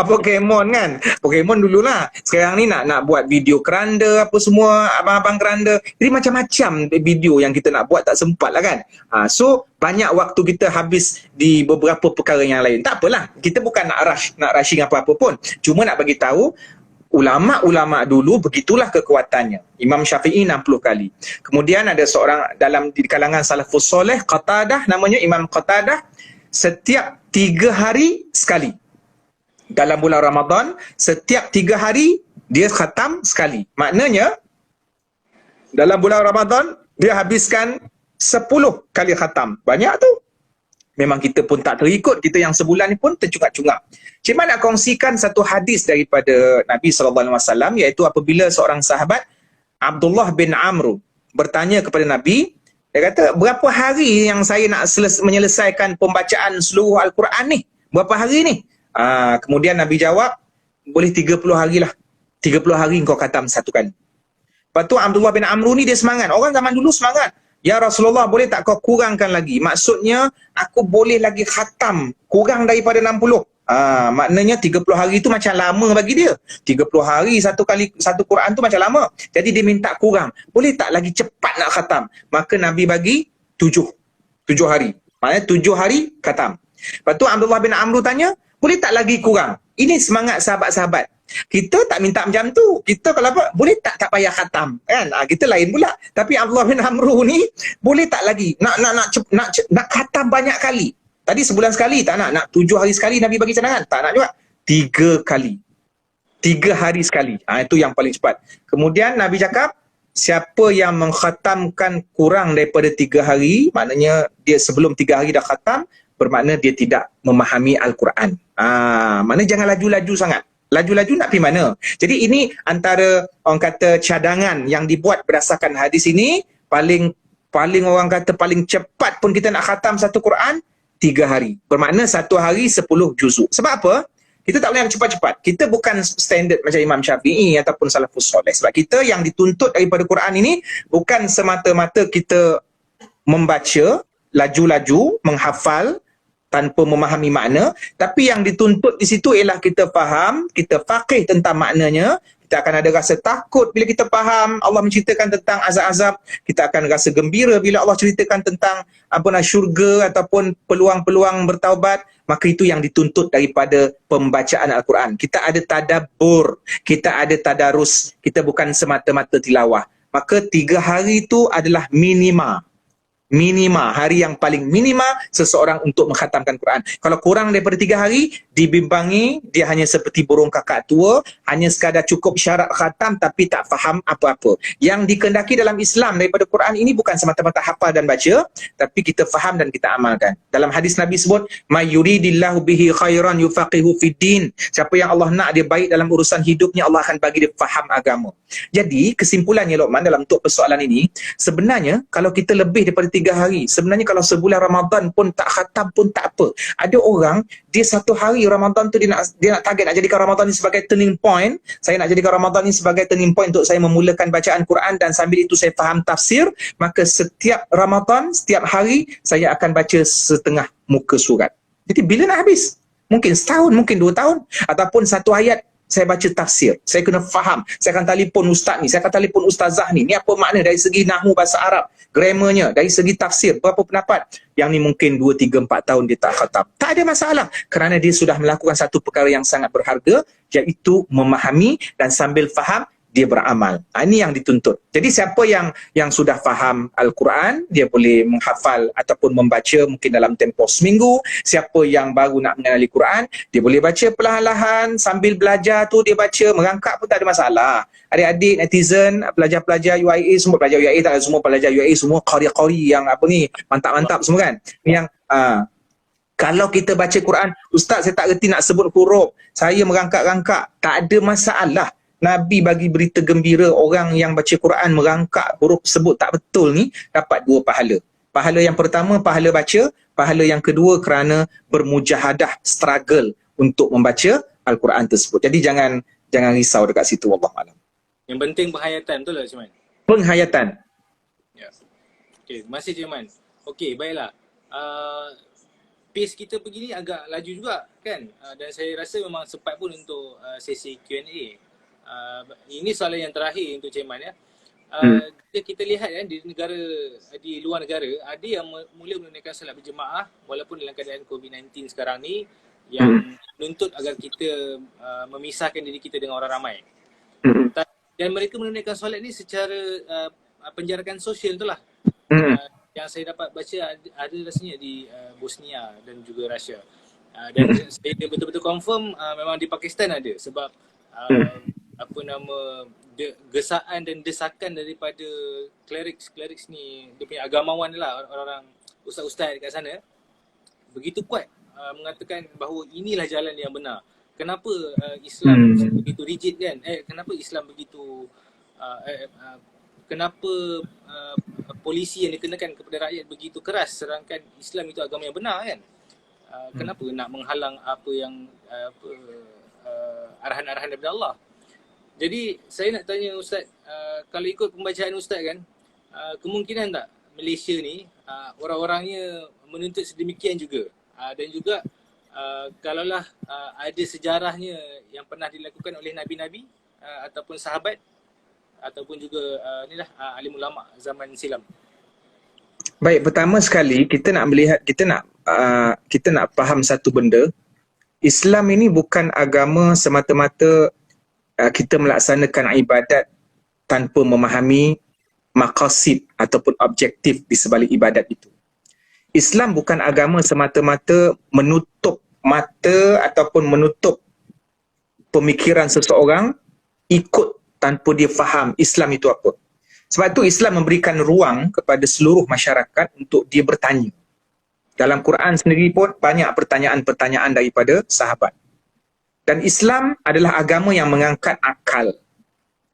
Pokemon kan. Pokemon dululah. Sekarang ni nak buat video keranda apa semua, abang-abang keranda. Jadi macam-macam video yang kita nak buat, tak sempat lah kan. So banyak waktu kita habis di beberapa perkara yang lain. Tak apalah. Kita bukan nak rushing apa-apa pun. Cuma nak bagi tahu ulama-ulama dulu begitulah kekuatannya. Imam Syafi'i 60 kali. Kemudian ada seorang di kalangan salafus soleh, Qatadah namanya, Imam Qatadah, setiap 3 hari sekali. Dalam bulan Ramadan, setiap 3 hari dia khatam sekali. Maknanya dalam bulan Ramadan dia habiskan 10 kali khatam. Banyak tu. Memang kita pun tak terikut, kita yang sebulan ni pun tercungap-cungap. Cik Man nak kongsikan satu hadis daripada Nabi SAW, iaitu apabila seorang sahabat Abdullah bin Amr bertanya kepada Nabi, dia kata, berapa hari yang saya nak menyelesaikan pembacaan seluruh Al-Quran ni? Berapa hari ni? Kemudian Nabi jawab, boleh 30 hari lah. 30 hari kau khatam satu kali. Lepas tu Abdullah bin Amr ni dia semangat. Orang zaman dulu semangat. Ya Rasulullah, boleh tak kau kurangkan lagi? Maksudnya, aku boleh lagi khatam kurang daripada 60. Maknanya 30 hari tu macam lama bagi dia. 30 hari satu Quran tu macam lama. Jadi dia minta kurang. Boleh tak lagi cepat nak khatam? Maka Nabi bagi 7 hari. Maknanya 7 hari khatam. Lepas tu Abdullah bin Amr tanya, boleh tak lagi kurang? Ini semangat sahabat-sahabat. Kita tak minta macam tu. Kita kalau apa, boleh tak payah khatam kan? Kita lain pula. Tapi Abdullah bin Amr ni boleh tak lagi nak khatam banyak kali. Tadi sebulan sekali tak nak 7 hari sekali Nabi bagi cadangan. Tak nak juga. 3 kali. 3 hari sekali. Itu yang paling cepat. Kemudian Nabi cakap, siapa yang mengkhatamkan kurang daripada 3 hari, maknanya dia sebelum 3 hari dah khatam, bermakna dia tidak memahami Al-Quran. Maknanya jangan laju-laju sangat. Laju-laju nak pergi mana? Jadi ini antara orang kata cadangan yang dibuat berdasarkan hadis ini. Paling orang kata paling cepat pun kita nak khatam satu Quran 3 hari. Bermakna satu hari 10 juzuk. Sebab apa? Kita tak boleh nak cepat-cepat. Kita bukan standard macam Imam Syafi'i ataupun salafus soleh. Sebab kita yang dituntut daripada Quran ini bukan semata-mata kita membaca laju-laju, menghafal tanpa memahami makna, tapi yang dituntut di situ ialah kita faham, kita faqih tentang maknanya. Kita akan ada rasa takut bila kita faham Allah menceritakan tentang azab-azab, kita akan rasa gembira bila Allah ceritakan tentang syurga ataupun peluang-peluang bertaubat. Maka itu yang dituntut daripada pembacaan Al-Quran. Kita ada tadabbur, kita ada tadarus, kita bukan semata-mata tilawah. Maka 3 hari itu adalah minima, hari yang paling minima seseorang untuk mengkhatamkan Quran. Kalau kurang daripada 3 hari, dibimbangi, dia hanya seperti burung kakak tua, hanya sekadar cukup syarat khatam tapi tak faham apa-apa. Yang dikehendaki dalam Islam daripada Quran ini bukan semata-mata hafal dan baca, tapi kita faham dan kita amalkan. Dalam hadis Nabi sebut, may yuridillahu bihi khairan yufaqihu fiddin. Siapa yang Allah nak dia baik dalam urusan hidupnya, Allah akan bagi dia faham agama. Jadi kesimpulannya Luqman dalam untuk persoalan ini, sebenarnya kalau kita lebih daripada 3 hari, sebenarnya kalau sebulan Ramadan pun tak khatam pun tak apa. Ada orang dia satu hari Ramadan tu dia nak target nak jadikan Ramadan ni sebagai turning point. Saya nak jadikan Ramadan ni sebagai turning point untuk saya memulakan bacaan Quran dan sambil itu saya faham tafsir. Maka setiap Ramadan, setiap hari saya akan baca setengah muka surat. Jadi bila nak habis? Mungkin setahun, mungkin 2 tahun, ataupun satu ayat saya baca tafsir, saya kena faham, saya akan telefon ustaz ni, saya akan telefon ustazah ni apa makna dari segi nahwu bahasa Arab, grammarnya, dari segi tafsir, berapa pendapat. Yang ni mungkin 2, 3, 4 tahun dia tak khatam. Tak ada masalah, kerana dia sudah melakukan satu perkara yang sangat berharga, iaitu memahami dan sambil faham dia beramal. Ini yang dituntut. Jadi siapa yang sudah faham Al-Quran, dia boleh menghafal ataupun membaca mungkin dalam tempoh seminggu. Siapa yang baru nak mengenali Quran, dia boleh baca perlahan-lahan, sambil belajar tu dia baca, merangkak pun tak ada masalah. Adik-adik, netizen, pelajar-pelajar UIA, semua pelajar UIA, tak ada semua pelajar UIA, semua qari-qari yang mantap-mantap semua kan. Yang kalau kita baca Quran, ustaz saya tak reti nak sebut huruf, saya merangkak-rangkak, tak ada masalah. Nabi bagi berita gembira, orang yang baca Quran merangkak huruf sebut tak betul ni dapat 2 pahala. Pahala yang pertama pahala baca, pahala yang kedua kerana bermujahadah, struggle untuk membaca Al-Quran tersebut. Jadi jangan risau dekat situ, wallahualam. Yang penting penghayatan, betul tak Cik Man? Penghayatan. Ya. Okey, terima kasih Cik Man. Okey, baiklah. pace kita pergi ni agak laju juga kan. Dan saya rasa memang sempat pun untuk sesi Q&A. Ini soalan yang terakhir untuk Cik Man ya. Kita lihat kan di luar negara ada yang mula menunaikan solat berjemaah walaupun dalam keadaan COVID-19 sekarang ni, yang menuntut agar kita memisahkan diri kita dengan orang ramai. Dan mereka menunaikan solat ni secara penjarakan sosial tu lah. Yang saya dapat baca ada rasanya di Bosnia dan juga Russia. Dan saya betul-betul confirm memang di Pakistan ada, sebab gesaan dan desakan daripada clerics ni, dia punya agamawan lah, orang-orang ustaz-ustaz dekat sana begitu kuat mengatakan bahawa inilah jalan yang benar. Kenapa Islam begitu rigid kan? Kenapa Islam begitu kenapa polisi yang dikenakan kepada rakyat begitu keras, sedangkan Islam itu agama yang benar kan? Kenapa nak menghalang apa yang arahan-arahan daripada Allah? Jadi saya nak tanya Ustaz, kalau ikut pembacaan Ustaz kan, kemungkinan tak Malaysia ni orang-orangnya menuntut sedemikian juga, dan juga kalaulah ada sejarahnya yang pernah dilakukan oleh nabi-nabi ataupun sahabat ataupun juga alim ulama zaman silam. Baik, pertama sekali kita nak melihat, kita nak faham satu benda. Islam ini bukan agama semata-mata kita melaksanakan ibadat tanpa memahami maqasid ataupun objektif di sebalik ibadat itu. Islam bukan agama semata-mata menutup mata ataupun menutup pemikiran seseorang ikut tanpa dia faham Islam itu apa. Sebab itu Islam memberikan ruang kepada seluruh masyarakat untuk dia bertanya. Dalam Quran sendiri pun banyak pertanyaan-pertanyaan daripada sahabat. Dan Islam adalah agama yang mengangkat akal.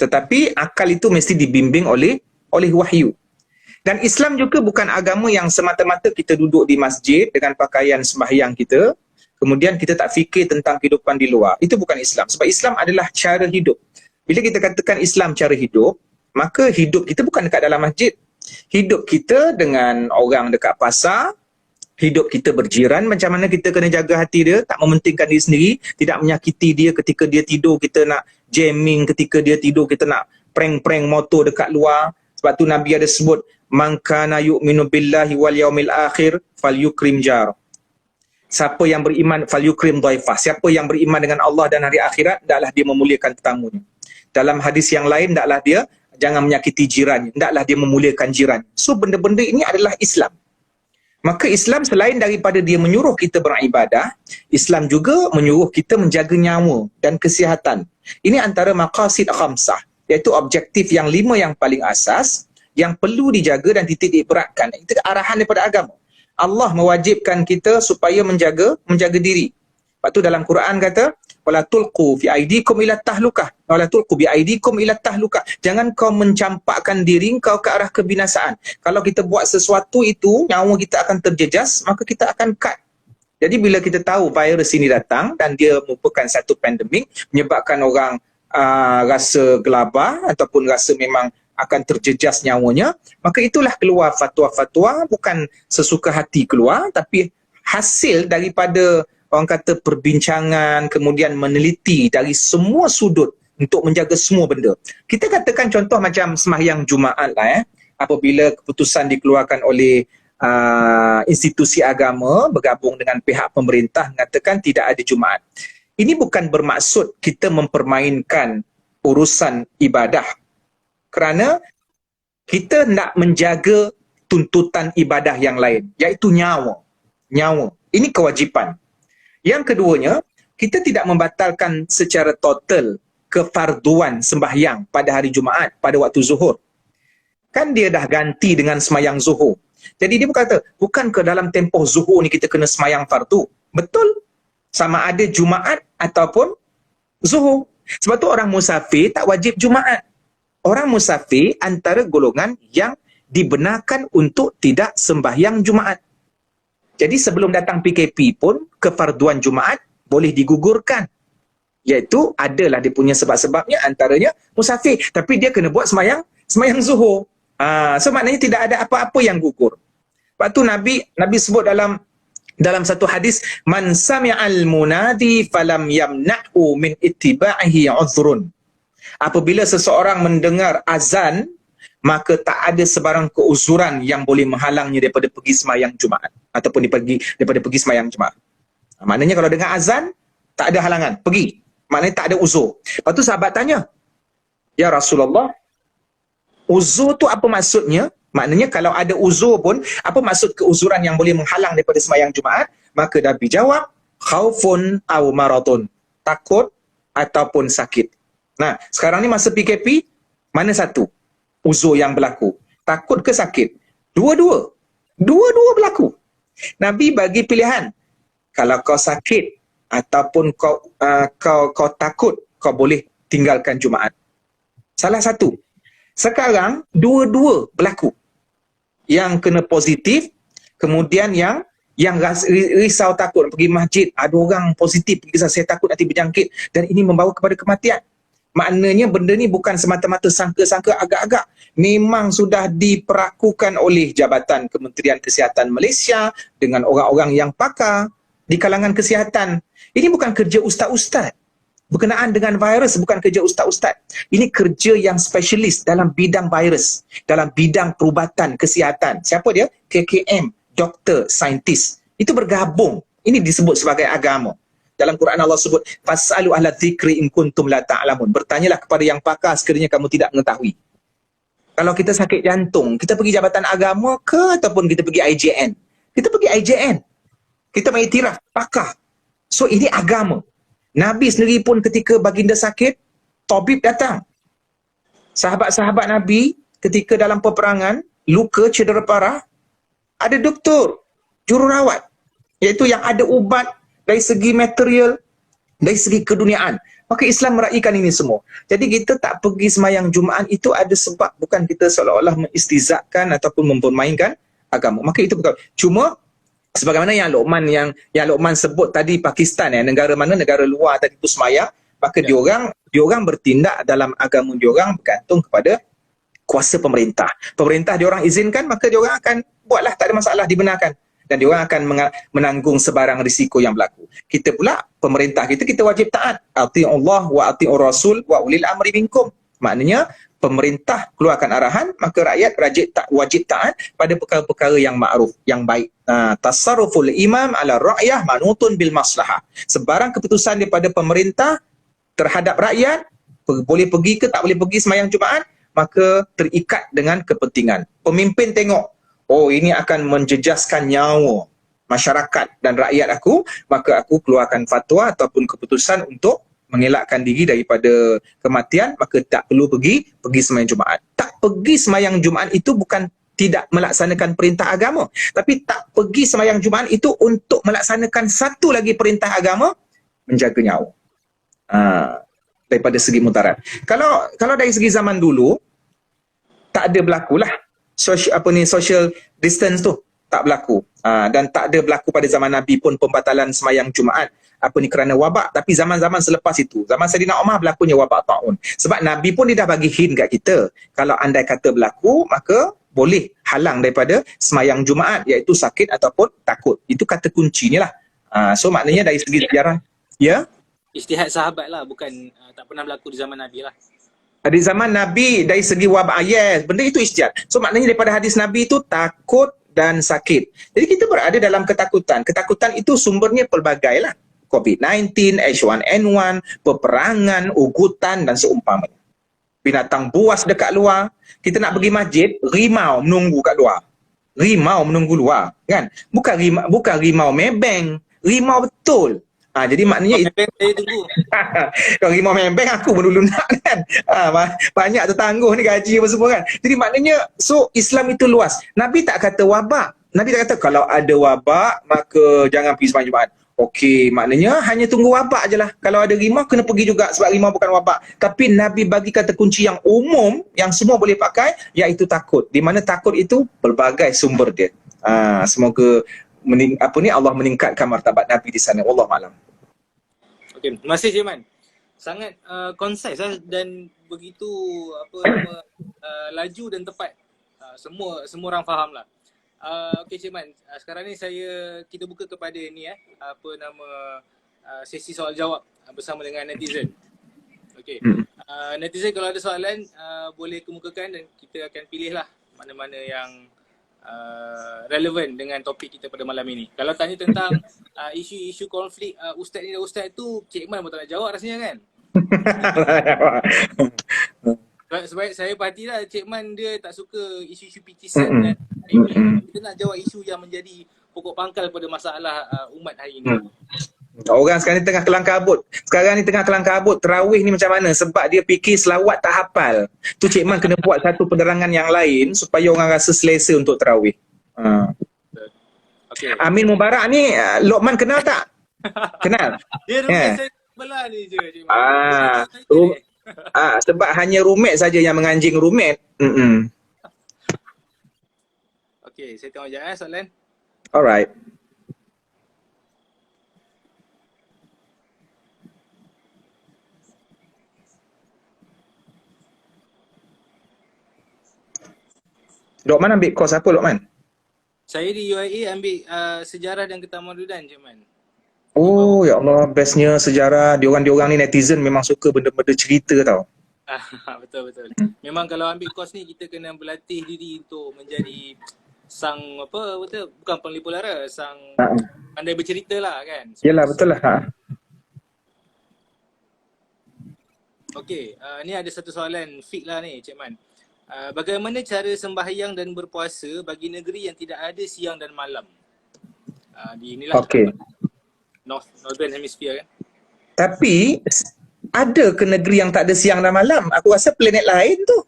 Tetapi akal itu mesti dibimbing oleh wahyu. Dan Islam juga bukan agama yang semata-mata kita duduk di masjid dengan pakaian sembahyang kita, kemudian kita tak fikir tentang kehidupan di luar. Itu bukan Islam. Sebab Islam adalah cara hidup. Bila kita katakan Islam cara hidup, maka hidup kita bukan dekat dalam masjid. Hidup kita dengan orang dekat pasar, hidup kita berjiran, macam mana kita kena jaga hati dia, tak mementingkan diri sendiri, tidak menyakiti dia ketika dia tidur, kita nak jamming ketika dia tidur, kita nak prank-prank motor dekat luar. Sebab tu Nabi ada sebut, man kana yu'minu billahi wal yaumil akhir falyukrim jar. Siapa yang beriman falyukrim dhaifah. Siapa yang beriman dengan Allah dan hari akhirat, hendaklah dia memuliakan tetamunya. Dalam hadis yang lain, hendaklah dia jangan menyakiti jirannya, hendaklah dia memuliakan jiran. So benda-benda ini adalah Islam. Maka Islam selain daripada dia menyuruh kita beribadah, Islam juga menyuruh kita menjaga nyawa dan kesihatan. Ini antara maqasid khamsah, iaitu objektif yang 5 yang paling asas, yang perlu dijaga dan dititik beratkan. Itu arahan daripada agama. Allah mewajibkan kita supaya menjaga diri. Lepas tu dalam Quran kata, wala tulqu fi aidikum ila tahlukah. Wala tulqu bi aidikum ila tahlukah. Jangan kau mencampakkan diri kau ke arah kebinasaan. Kalau kita buat sesuatu itu, nyawa kita akan terjejas, maka kita akan cut. Jadi bila kita tahu virus ini datang dan dia merupakan satu pandemik, menyebabkan orang rasa gelabah ataupun rasa memang akan terjejas nyawanya, maka itulah keluar fatwa-fatwa, bukan sesuka hati keluar, tapi hasil daripada orang kata perbincangan, kemudian meneliti dari semua sudut untuk menjaga semua benda. Kita katakan contoh macam sembahyang Jumaat lah apabila keputusan dikeluarkan oleh institusi agama bergabung dengan pihak pemerintah mengatakan tidak ada Jumaat. Ini bukan bermaksud kita mempermainkan urusan ibadah, kerana kita nak menjaga tuntutan ibadah yang lain, iaitu nyawa. Ini kewajipan. Yang keduanya, kita tidak membatalkan secara total kefarduan sembahyang pada hari Jumaat, pada waktu zuhur. Kan dia dah ganti dengan semayang zuhur. Jadi dia berkata, bukan ke dalam tempoh zuhur ni kita kena semayang fardu. Betul. Sama ada Jumaat ataupun zuhur. Sebab tu orang musafir tak wajib Jumaat. Orang musafir antara golongan yang dibenarkan untuk tidak sembahyang Jumaat. Jadi sebelum datang PKP pun, kefarduan Jumaat boleh digugurkan. Iaitu adalah dia punya sebab-sebabnya, antaranya musafir. Tapi dia kena buat semayang zuhur. So maknanya tidak ada apa-apa yang gugur. Lepas tu Nabi sebut dalam Dalam satu hadis, man sami'al munadi falam yamna'u min ittiba'ihi udhrun. Apabila seseorang mendengar azan, maka tak ada sebarang keuzuran yang boleh menghalangnya daripada pergi sembahyang Jumaat ataupun daripada pergi sembahyang Jumaat. Maknanya kalau dengar azan, tak ada halangan, pergi. Maknanya tak ada uzur. Lepas tu sahabat tanya, ya Rasulullah, uzur tu apa maksudnya? Maknanya kalau ada uzur pun, apa maksud keuzuran yang boleh menghalang daripada sembahyang Jumaat? Maka Nabi jawab, khaufun aw maradun. Takut ataupun sakit. Nah, sekarang ni masa PKP, mana satu uzur yang berlaku? Takut ke sakit? Dua-dua. Dua-dua berlaku. Nabi bagi pilihan. Kalau kau sakit ataupun kau takut, kau boleh tinggalkan Jumaat. Salah satu. Sekarang dua-dua berlaku. Yang kena positif, kemudian yang risau takut pergi masjid, ada orang positif pergi sana, saya takut nanti berjangkit dan ini membawa kepada kematian. Maknanya benda ni bukan semata-mata sangka-sangka agak-agak. Memang sudah diperakukan oleh Jabatan Kementerian Kesihatan Malaysia dengan orang-orang yang pakar di kalangan kesihatan. Ini bukan kerja ustaz-ustaz. Berkenaan dengan virus bukan kerja ustaz-ustaz. Ini kerja yang spesialis dalam bidang virus, dalam bidang perubatan kesihatan. Siapa dia? KKM, doktor, saintis. Itu bergabung. Ini disebut sebagai agama. Dalam Quran Allah sebut, fasalu ahla dzikri in kuntum la ta'lamun. Bertanyalah kepada yang pakar sekiranya kamu tidak mengetahui. Kalau kita sakit jantung, kita pergi Jabatan Agama ke ataupun kita pergi IJN? Kita pergi IJN. Kita mengiktiraf pakar. So ini agama. Nabi sendiri pun ketika baginda sakit, tabib datang. Sahabat-sahabat Nabi ketika dalam peperangan, luka cedera parah, ada doktor, jururawat, iaitu yang ada ubat dari segi material, dari segi keduniaan. Maka Islam meraihkan ini semua. Jadi kita tak pergi sembahyang Jumaat itu ada sebab, bukan kita seolah-olah mengistizakkan ataupun mempermainkan agama. Maka itu bukan. Cuma sebagaimana yang Luqman sebut tadi, Pakistan, negara mana, negara luar tadi itu sembahyang, maka diorang bertindak dalam agama diorang bergantung kepada kuasa pemerintah. Pemerintah diorang izinkan, maka diorang akan buatlah, tak ada masalah, dibenarkan. Dan diorang akan menanggung sebarang risiko yang berlaku. Kita pula, pemerintah kita wajib taat. Ati'ullah wa ati'ur rasul wa ulil amri minkum. Maknanya, pemerintah keluarkan arahan, maka rakyat wajib taat pada perkara-perkara yang ma'ruf, yang baik. Tasarruful imam ala ra'yah manutun bil maslahah. Sebarang keputusan daripada pemerintah terhadap rakyat, boleh pergi ke tak boleh pergi sembahyang Jumaat, maka terikat dengan kepentingan. Pemimpin tengok, oh ini akan menjejaskan nyawa masyarakat dan rakyat aku, maka aku keluarkan fatwa ataupun keputusan untuk mengelakkan diri daripada kematian, maka tak perlu pergi sembahyang Jumaat. Tak pergi sembahyang Jumaat itu bukan tidak melaksanakan perintah agama, tapi tak pergi sembahyang Jumaat itu untuk melaksanakan satu lagi perintah agama, menjaga nyawa. Daripada segi mudarat. Kalau dari segi zaman dulu, tak ada berlakulah social distance tu, tak berlaku. Dan tak ada berlaku pada zaman Nabi pun pembatalan sembahyang Jumaat kerana wabak. Tapi zaman-zaman selepas itu, zaman Saidina Umar berlakunya wabak ta'un. Sebab Nabi pun dia dah bagi hint kat kita, kalau andai kata berlaku, maka boleh halang daripada sembahyang Jumaat, iaitu sakit ataupun takut. Itu kata kuncinya lah. So maknanya dari segi sejarah, ya, Ijtihad sahabat lah, bukan tak pernah berlaku di zaman Nabi lah. di zaman Nabi dari segi wabak, yes, benda itu ijtihad. So maknanya daripada hadis Nabi itu takut dan sakit. Jadi kita berada dalam ketakutan. Ketakutan itu sumbernya pelbagai lah. COVID-19, H1N1, peperangan, ugutan dan seumpamanya. Binatang buas dekat luar. Kita nak pergi masjid, rimau menunggu kat luar. Rimau menunggu luar, kan? Bukan rimau mebeng, rimau betul. Jadi maknanya Mebeng saya tunggu. kalau rimau mebeng aku pun dulu nak, kan? Banyak tertangguh ni gaji apa semua, kan? Jadi maknanya, so Islam itu luas. Nabi tak kata wabak. Nabi tak kata kalau ada wabak maka jangan pergi sembahyang Jumaat. Okey, maknanya hanya tunggu wabak je lah. Kalau ada rimau, kena pergi juga sebab rimau bukan wabak. Tapi Nabi bagi kata kunci yang umum, yang semua boleh pakai, iaitu takut. Di mana takut itu berbagai sumber dia. Semoga Allah meningkatkan martabat Nabi di sana. Wallahualam. Okey, terima kasih Cik Man. Sangat concise dan begitu laju dan tepat. Semua orang faham lah. Okey Cik Man, sekarang ni kita buka kepada ni apa nama sesi soal jawab bersama dengan netizen. Okey. Netizen kalau ada soalan boleh kemukakan dan kita akan pilih lah mana-mana yang relevan dengan topik kita pada malam ini. Kalau tanya tentang isu-isu konflik ustaz ni dan ustaz tu, Cik Man pun tak nak jawab rasanya kan? Sebab saya perhati lah Cik Man dia tak suka isu-isu picisan dan kita nak jawab isu yang menjadi pokok pangkal pada masalah umat hari ini. Orang sekarang ni tengah kelang kabut. Sekarang ni tengah kelang kabut tarawih ni macam mana sebab dia fikir selawat tak hafal. Tu Cik Man kena buat satu penerangan yang lain supaya orang rasa selesa untuk tarawih. Okay. Amin Mubarak ni Lokman kenal tak? Kenal? Dia rumah saya sebelah ni je Cik Man. Sebab hanya roommate saja yang menganjing roommate. Okey, saya tengok sekejap soalan. Alright. Lokman ambil course apa Lokman? Saya di UIA ambil sejarah dan ketamadunan Cik Man. Oh ya Allah, bestnya sejarah. Diorang ni netizen memang suka benda-benda cerita tau. Betul. Memang kalau ambil course ni kita kena berlatih diri untuk menjadi sang bukan penglipu lara, sang pandai bercerita lah kan. Yelah betul lah. Okey, ni ada satu soalan fik lah ni Cik Man. Bagaimana cara sembahyang dan berpuasa bagi negeri yang tidak ada siang dan malam? Inilah Northern Hemisphere kan. Tapi ada ke negeri yang tak ada siang dan malam? Aku rasa planet lain tu.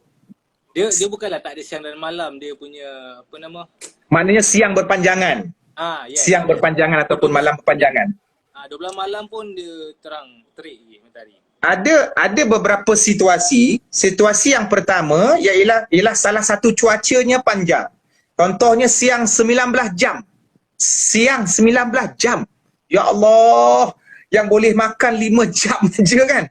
Dia bukanlah tak ada siang dan malam, dia punya apa nama? Maknanya siang berpanjangan. Siang berpanjangan ataupun malam berpanjangan. 12 malam pun dia terik je matahari. Ada beberapa situasi. Situasi yang pertama ialah salah satu cuacanya panjang. Contohnya siang 19 jam. Siang 19 jam. Ya Allah, yang boleh makan 5 jam je kan.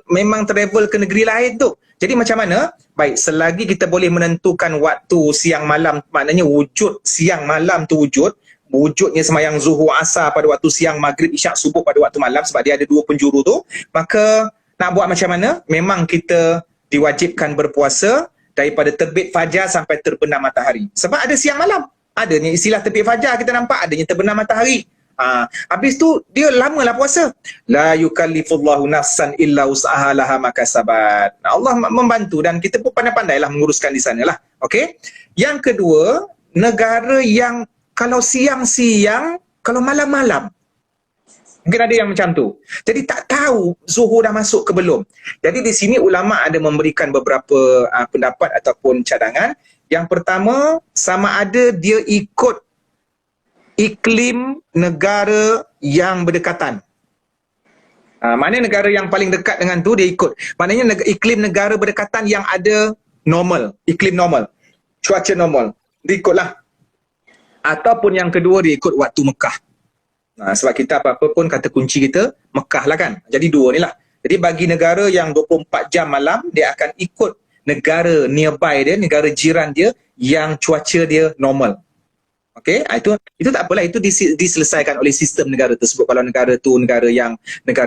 Memang travel ke negeri lain tu. Jadi macam mana? Baik, selagi kita boleh menentukan waktu siang malam, maknanya wujud siang malam tu wujudnya semayang zuhur asar pada waktu siang, maghrib, isyak, subuh pada waktu malam sebab dia ada dua penjuru tu, maka nak buat macam mana? Memang kita diwajibkan berpuasa daripada terbit fajar sampai terbenam matahari. Sebab ada siang malam. Adanya istilah terbit fajar kita nampak, adanya terbenam matahari. Habis tu dia lamalah puasa. La yukallifullahu nafsan illa usaha laha makasabat. Allah membantu dan kita pun pandai-pandailah menguruskan di sana lah. Okey. Yang kedua, negara yang kalau siang-siang, kalau malam-malam. Mungkin ada yang macam tu. Jadi tak tahu zuhur dah masuk ke belum. Jadi di sini ulama ada memberikan beberapa pendapat ataupun cadangan. Yang pertama, sama ada dia ikut iklim negara yang berdekatan. Mana negara yang paling dekat dengan tu dia ikut. Maknanya iklim negara berdekatan yang ada normal, iklim normal, cuaca normal, dia ikutlah. Ataupun yang kedua dia ikut waktu Mekah. Sebab kita apa-apa pun kata kunci kita Mekah lah kan. Jadi dua ni lah. Jadi bagi negara yang 24 jam malam, dia akan ikut negara nearby dia, negara jiran dia yang cuaca dia normal. Okey, itu tak apalah, itu diselesaikan oleh sistem negara tersebut. Kalau negara tu negara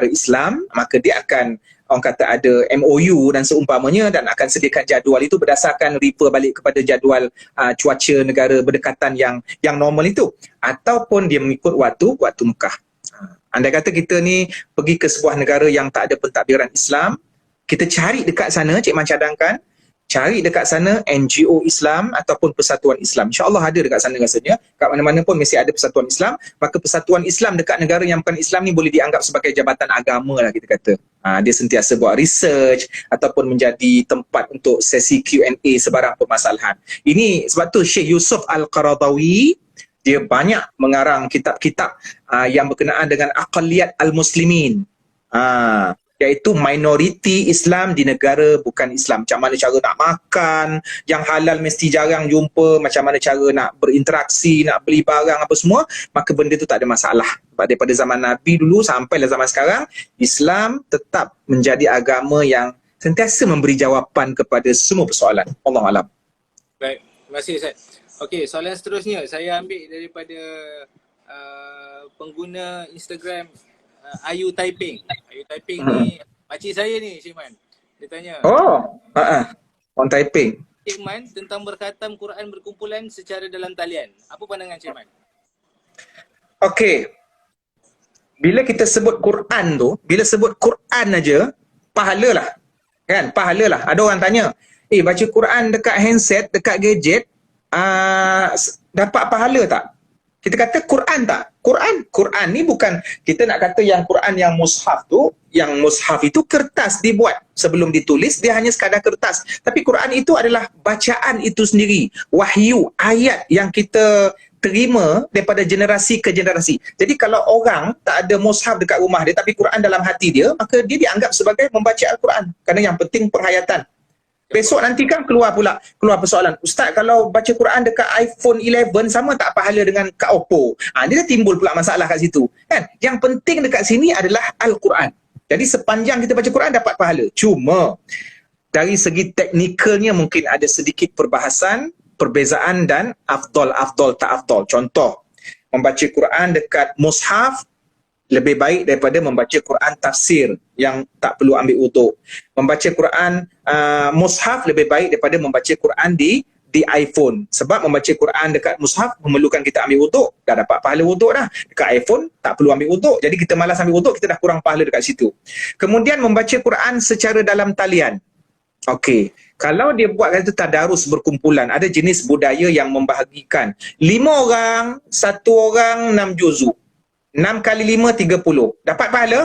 Islam, maka dia akan, orang kata, ada MOU dan seumpamanya dan akan sediakan jadual itu berdasarkan refer balik kepada jadual cuaca negara berdekatan yang normal itu, ataupun dia mengikut waktu Mekah. Andai kata kita ni pergi ke sebuah negara yang tak ada pentadbiran Islam, kita cari dekat sana, Cik Man cadangkan, cari dekat sana NGO Islam ataupun Persatuan Islam. InsyaAllah ada dekat sana rasanya. Kat mana-mana pun mesti ada Persatuan Islam. Maka Persatuan Islam dekat negara yang bukan Islam ni boleh dianggap sebagai jabatan agama lah kita kata. Dia sentiasa buat research ataupun menjadi tempat untuk sesi Q&A sebarang permasalahan. Ini sebab tu Syekh Yusuf Al-Qaradawi dia banyak mengarang kitab-kitab yang berkenaan dengan aqliyat al-muslimin. Iaitu minoriti Islam di negara bukan Islam. Macam mana cara nak makan, yang halal mesti jarang jumpa, macam mana cara nak berinteraksi, nak beli barang apa semua, maka benda tu tak ada masalah. Sebab daripada zaman Nabi dulu sampailah zaman sekarang, Islam tetap menjadi agama yang sentiasa memberi jawapan kepada semua persoalan. Allahuakbar. Baik, terima kasih Ustaz. Okey, soalan seterusnya saya ambil daripada pengguna Instagram Ayu Taiping. Ayu Taiping ni Hmm. makcik saya ni, Cik Man. Dia tanya, Oh, on typing. Cik Man tentang berkhatam Quran berkumpulan secara dalam talian. Apa pandangan Cik Man? Okey. Bila kita sebut Quran tu, bila sebut Quran aja, pahala lah. Kan? Pahala lah. Ada orang tanya, baca Quran dekat handset, dekat gadget, dapat pahala tak? Kita kata Quran tak? Quran ni bukan, kita nak kata yang Quran yang mushaf tu, yang mushaf itu kertas dibuat. Sebelum ditulis, dia hanya sekadar kertas. Tapi Quran itu adalah bacaan itu sendiri. Wahyu, ayat yang kita terima daripada generasi ke generasi. Jadi kalau orang tak ada mushaf dekat rumah dia, tapi Quran dalam hati dia, maka dia dianggap sebagai membaca Al-Quran. Kerana yang penting perhayatan. Besok nanti kan keluar persoalan, Ustaz kalau baca Quran dekat iPhone 11 sama tak pahala dengan kat Oppo? Dia dah timbul pula masalah kat situ. Kan? Yang penting dekat sini adalah Al-Quran. Jadi sepanjang kita baca Quran dapat pahala. Cuma dari segi teknikalnya mungkin ada sedikit perbahasan, perbezaan dan afdal tak afdal. Contoh, membaca Quran dekat mushaf lebih baik daripada membaca Quran tafsir yang tak perlu ambil wuduk. Membaca Quran mushaf lebih baik daripada membaca Quran di iPhone. Sebab membaca Quran dekat mushaf memerlukan kita ambil wuduk. Dah dapat pahala wuduk dah. Dekat iPhone tak perlu ambil wuduk. Jadi kita malas ambil wuduk, kita dah kurang pahala dekat situ. Kemudian membaca Quran secara dalam talian. Okey. Kalau dia buat kata tadarus berkumpulan, ada jenis budaya yang membahagikan 5 orang, 1 orang 6 juzuk. 6 kali 5, 30. Dapat pahala?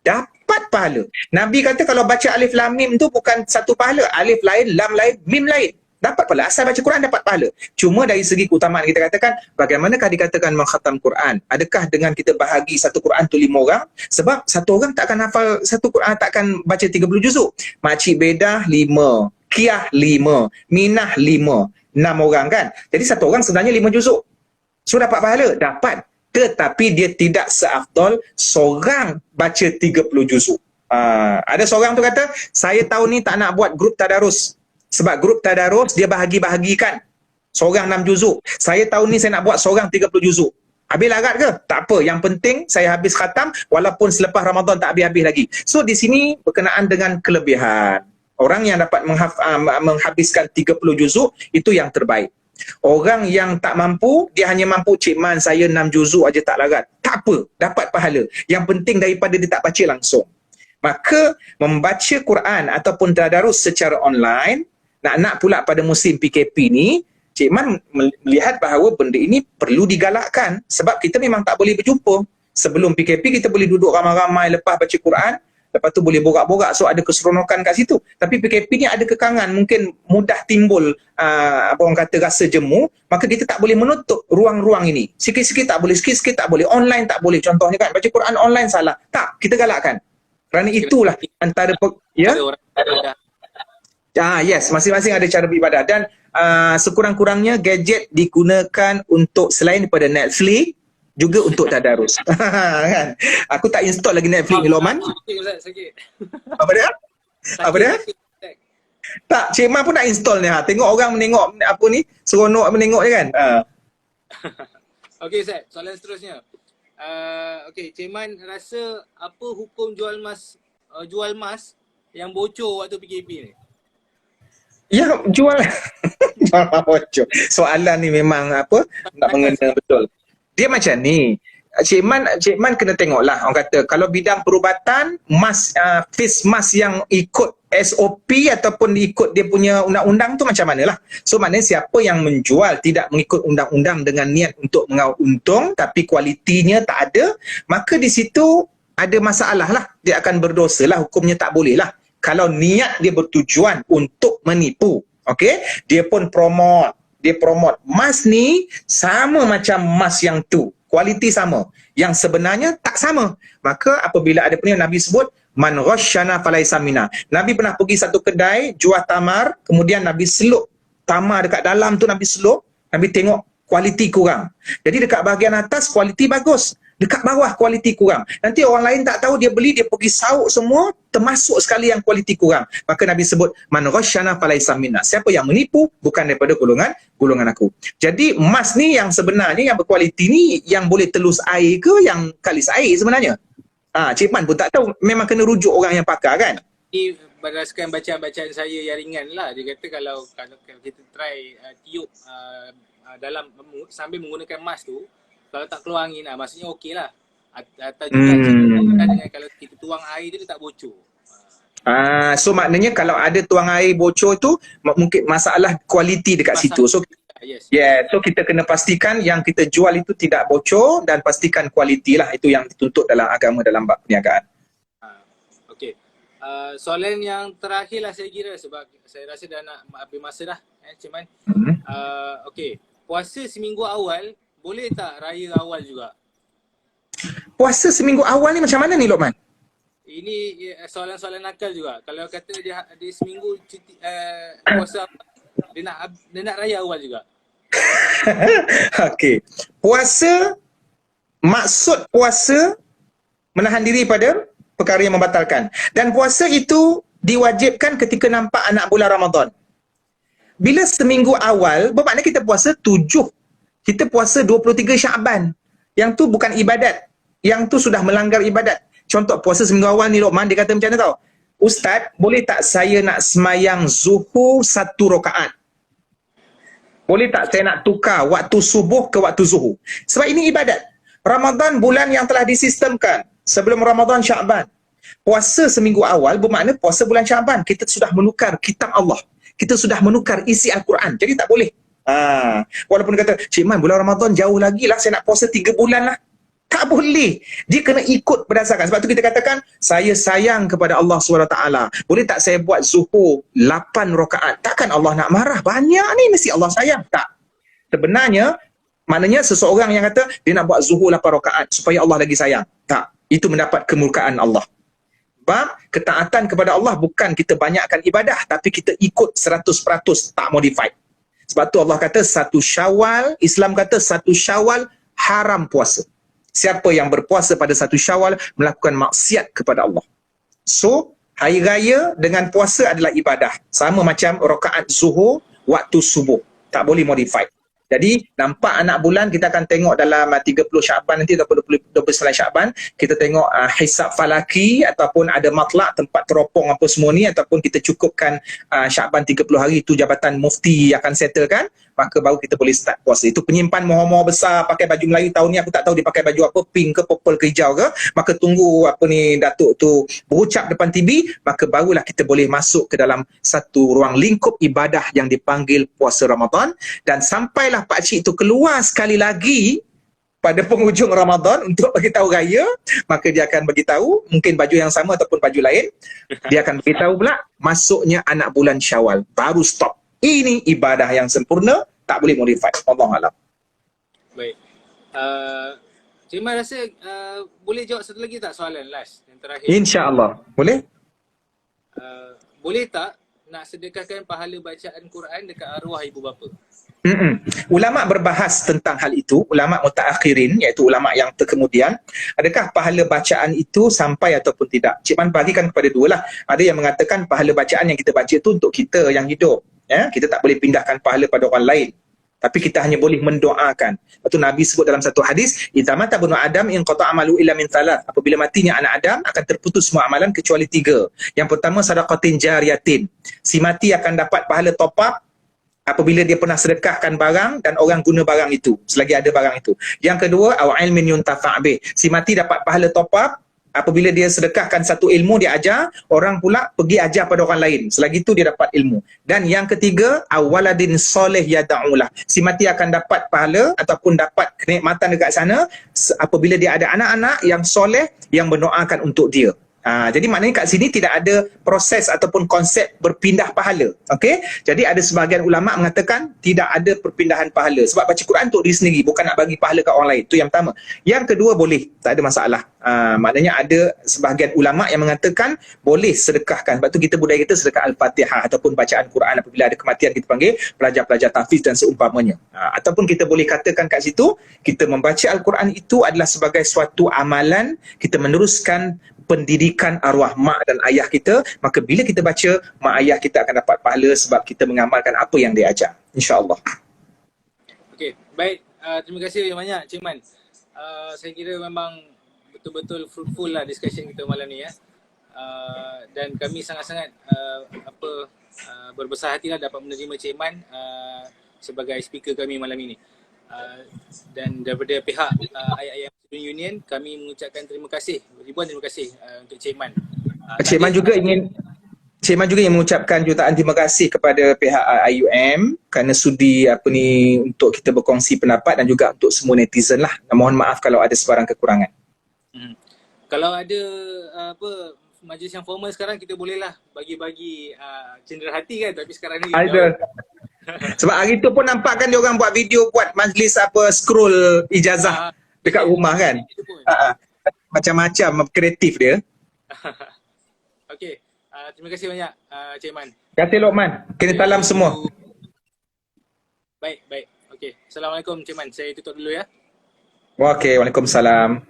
Dapat pahala. Nabi kata kalau baca alif lam mim tu bukan satu pahala. Alif lain, lam lain, mim lain. Dapat pahala. Asal baca Quran dapat pahala. Cuma dari segi keutamaan kita katakan, bagaimanakah dikatakan mengkhatam Quran? Adakah dengan kita bahagi satu Quran tu 5 orang? Sebab satu orang tak akan hafal satu Quran, tak akan baca 30 juzuk. Makcik Bedah 5, Kiah 5, Minah 5, 6 orang kan? Jadi satu orang sebenarnya 5 juzuk. So dapat pahala? Dapat. Tetapi dia tidak seafdal seorang baca 30 juzuk. Ada seorang tu kata, saya tahun ni tak nak buat grup tadarus. Sebab grup tadarus dia bahagi-bahagikan. Seorang 6 juzuk. Saya tahun ni saya nak buat seorang 30 juzuk. Habis larat ke? Tak apa. Yang penting saya habis khatam walaupun selepas Ramadan tak habis-habis lagi. So di sini berkenaan dengan kelebihan. Orang yang dapat menghabiskan 30 juzuk itu yang terbaik. Orang yang tak mampu, dia hanya mampu, Cik Man saya 6 juzuk aja tak larat. Tak apa, dapat pahala. Yang penting daripada dia tak baca langsung. Maka membaca Quran ataupun tadarus secara online, nak pula pada musim PKP ni, Cik Man melihat bahawa benda ini perlu digalakkan. Sebab kita memang tak boleh berjumpa. Sebelum PKP kita boleh duduk ramai-ramai lepas baca Quran. Lepas tu boleh borak-borak, so ada keseronokan kat situ. Tapi PKP ni ada kekangan, mungkin mudah timbul apa orang kata rasa jemu, maka kita tak boleh menutup ruang-ruang ini. Sikit-sikit tak boleh, sikit-sikit tak boleh, online tak boleh. Contohnya kan, baca Quran online salah. Tak, kita galakkan. Kerana itulah antara yes, masing-masing ada cara beribadah. Dan sekurang-kurangnya gadget digunakan untuk selain daripada Netflix, juga untuk tadarus. Kan? Aku tak install lagi Netflix ni, Loman. Sakit. Apa dia? Apa dia? Tak, Cik Man pun nak install ni. Tengok orang menengok apa ni, seronok menengok je kan. Okey Ustaz, soalan seterusnya. Okey, Cik Man rasa apa hukum jual emas yang bocor waktu PKP ni? Ya, jual bocor. Soalan ni memang apa, tak mengena betul. Dia macam ni, Cik Man kena tengoklah. Orang kata kalau bidang perubatan, face mask yang ikut SOP ataupun ikut dia punya undang-undang tu macam manalah. So maknanya siapa yang menjual tidak mengikut undang-undang dengan niat untuk mengaut untung tapi kualitinya tak ada, maka di situ ada masalah lah. Dia akan berdosa lah, hukumnya tak boleh lah. Kalau niat dia bertujuan untuk menipu, okey, dia pun promote. Dia promote emas ni sama macam emas yang tu, kualiti sama, yang sebenarnya tak sama. Maka apabila ada punya Nabi sebut man ghasyana falaisa minna. Nabi pernah pergi satu kedai jual tamar, kemudian Nabi selup tamar dekat dalam tu, Nabi selup, Nabi tengok kualiti kurang. Jadi dekat bahagian atas kualiti bagus, Dekat bawah kualiti kurang. Nanti orang lain tak tahu, dia beli, dia pergi sauk semua, termasuk sekali yang kualiti kurang. Maka Nabi sebut, man ghasyana falaisa minna. Siapa yang menipu bukan daripada golongan aku. Jadi emas ni yang sebenarnya yang berkualiti ni yang boleh telus air ke yang kalis air sebenarnya? Cik Man pun tak tahu, memang kena rujuk orang yang pakar kan? Ini berdasarkan bacaan-bacaan saya yang ringan lah. Dia kata kalau kita try tiup dalam sambil menggunakan mask tu, kalau tak keluar angin maksudnya okey lah. Atau juga dengan kalau kita tuang air tu dia tak bocor. So maknanya kalau ada tuang air bocor tu mungkin masalah kualiti dekat situ. So yes. So kita kena pastikan yang kita jual itu tidak bocor dan pastikan kualiti lah, itu yang dituntut dalam agama dalam bab perniagaan. Okey. Soalan yang terakhir lah saya kira sebab saya rasa dah nak habis masa dah, Cik Man. Okey. Puasa seminggu awal boleh tak raya awal juga? Puasa seminggu awal ni macam mana ni Lokman? Ini soalan-soalan nakal juga. Kalau kata dia seminggu cuti, puasa, dia nak raya awal juga. Okey. Puasa, maksud puasa menahan diri pada perkara yang membatalkan. Dan puasa itu diwajibkan ketika nampak anak bulan Ramadan. Bila seminggu awal, bermakna kita puasa 7. Kita puasa 23 Syaban. Yang tu bukan ibadat. Yang tu sudah melanggar ibadat. Contoh puasa seminggu awal ni Lokman, dia kata macam mana tau? Ustaz, boleh tak saya nak semayang zuhur 1 rakaat? Boleh tak saya nak tukar waktu subuh ke waktu zuhur? Sebab ini ibadat. Ramadan bulan yang telah disistemkan. Sebelum Ramadan Syaban. Puasa seminggu awal bermakna puasa bulan Syaban. Kita sudah menukar kitab Allah. Kita sudah menukar isi Al-Quran. Jadi tak boleh. Walaupun dia kata, Cik Man, bulan Ramadan jauh lagi lah, saya nak puasa 3 bulan lah. Tak boleh. Dia kena ikut berdasarkan. Sebab tu kita katakan, saya sayang kepada Allah SWT. Boleh tak saya buat zuhur 8 rakaat? Takkan Allah nak marah? Banyak ni mesti Allah sayang. Tak. Sebenarnya, maknanya seseorang yang kata, dia nak buat zuhur 8 rakaat supaya Allah lagi sayang. Tak. Itu mendapat kemurkaan Allah. Sebab ketaatan kepada Allah bukan kita banyakkan ibadah, tapi kita ikut 100%, tak modified. Sebab tu Allah kata 1 Syawal, Islam kata 1 Syawal haram puasa. Siapa yang berpuasa pada 1 Syawal melakukan maksiat kepada Allah. So, hari raya dengan puasa adalah ibadah. Sama macam rakaat zuhur waktu subuh. Tak boleh modified. Jadi, nampak anak bulan kita akan tengok dalam 30 Syaban nanti ataupun 29 Syaban. Kita tengok hisab falaki ataupun ada matlak tempat teropong apa semua ni, ataupun kita cukupkan Syaban 30 hari, itu jabatan mufti akan settlekan. Maka baru kita boleh start puasa. Itu penyimpan mohon-mohon besar pakai baju Melayu tahun ni, aku tak tahu dia pakai baju apa, pink ke purple ke hijau ke. Maka tunggu apa ni datuk tu berucap depan TV, maka barulah kita boleh masuk ke dalam satu ruang lingkup ibadah yang dipanggil puasa Ramadan. Dan sampailah pakcik tu keluar sekali lagi pada penghujung Ramadan untuk bagi tahu raya, maka dia akan bagi tahu mungkin baju yang sama ataupun baju lain. Dia akan bagi tahu pula masuknya anak bulan Syawal, baru stop. Ini ibadah yang sempurna, tak boleh modify. Wallahualam. Baik. Cik Man rasa boleh jawab satu lagi tak soalan last yang terakhir? InsyaAllah. Boleh? Boleh tak nak sedekahkan pahala bacaan Quran dekat arwah ibu bapa? Ulama berbahas tentang hal itu, ulama mutaakhirin, iaitu ulama yang terkemudian. Adakah pahala bacaan itu sampai ataupun tidak? Cik Man bagikan kepada dua lah. Ada yang mengatakan pahala bacaan yang kita baca itu untuk kita yang hidup. Kita tak boleh pindahkan pahala pada orang lain. Tapi kita hanya boleh mendoakan. Lepas tu Nabi sebut dalam satu hadis, idza mata ibnu Adam in qata amalu illa min thalath. Apabila matinya anak Adam akan terputus semua amalan kecuali 3. Yang pertama sadaqatin jariyatin. Si mati akan dapat pahala top up apabila dia pernah sedekahkan barang dan orang guna barang itu, selagi ada barang itu. Yang kedua, aw ilmin yuntafa' bih. Si mati dapat pahala top up apabila dia sedekahkan satu ilmu, dia ajar, orang pula pergi ajar pada orang lain. Selagi itu dia dapat ilmu. Dan yang ketiga, awaladin soleh yada'ulah. Si mati akan dapat pahala ataupun dapat kenikmatan dekat sana apabila dia ada anak-anak yang soleh yang mendoakan untuk dia. Jadi maknanya kat sini tidak ada proses ataupun konsep berpindah pahala. Okey? Jadi ada sebahagian ulama mengatakan tidak ada perpindahan pahala sebab baca Quran untuk diri sendiri, bukan nak bagi pahala kat orang lain. Itu yang pertama. Yang kedua, boleh, tak ada masalah. Maknanya ada sebahagian ulama yang mengatakan boleh sedekahkan. Sebab tu kita budaya kita sedekah Al-Fatihah ataupun bacaan Quran apabila ada kematian, kita panggil pelajar-pelajar tahfiz dan seumpamanya. Ataupun kita boleh katakan kat situ kita membaca Al-Quran itu adalah sebagai suatu amalan, kita meneruskan pendidikan arwah mak dan ayah kita, maka bila kita baca, mak ayah kita akan dapat pahala sebab kita mengamalkan apa yang dia ajar, insya-Allah. Okey, baik. Terima kasih banyak Cik Man. Saya kira memang betul-betul fruitful lah discussion kita malam ni ya. Dan kami sangat-sangat berbesar hati lah dapat menerima Cik Man sebagai speaker kami malam ini. Dan daripada pihak IIM Student Union, kami mengucapkan terima kasih, ribuan terima kasih untuk Cik Man. Cik Man juga ingin mengucapkan jutaan terima kasih kepada pihak IUM kerana sudi untuk kita berkongsi pendapat dan juga untuk semua netizen lah. Mohon maaf kalau ada sebarang kekurangan. Kalau ada majlis yang formal sekarang, kita bolehlah bagi-bagi cenderar hati kan, tapi sekarang ni ada. Sebab hari tu pun nampak kan dia orang buat video buat majlis scroll ijazah dekat rumah kan. Macam-macam kreatif dia. Okey. Terima kasih banyak Cik Man. Terima kasih Lokman. Kena salam semua. Baik. Okey. Assalamualaikum Cik Man. Saya tutup dulu ya. Okey, Waalaikumsalam.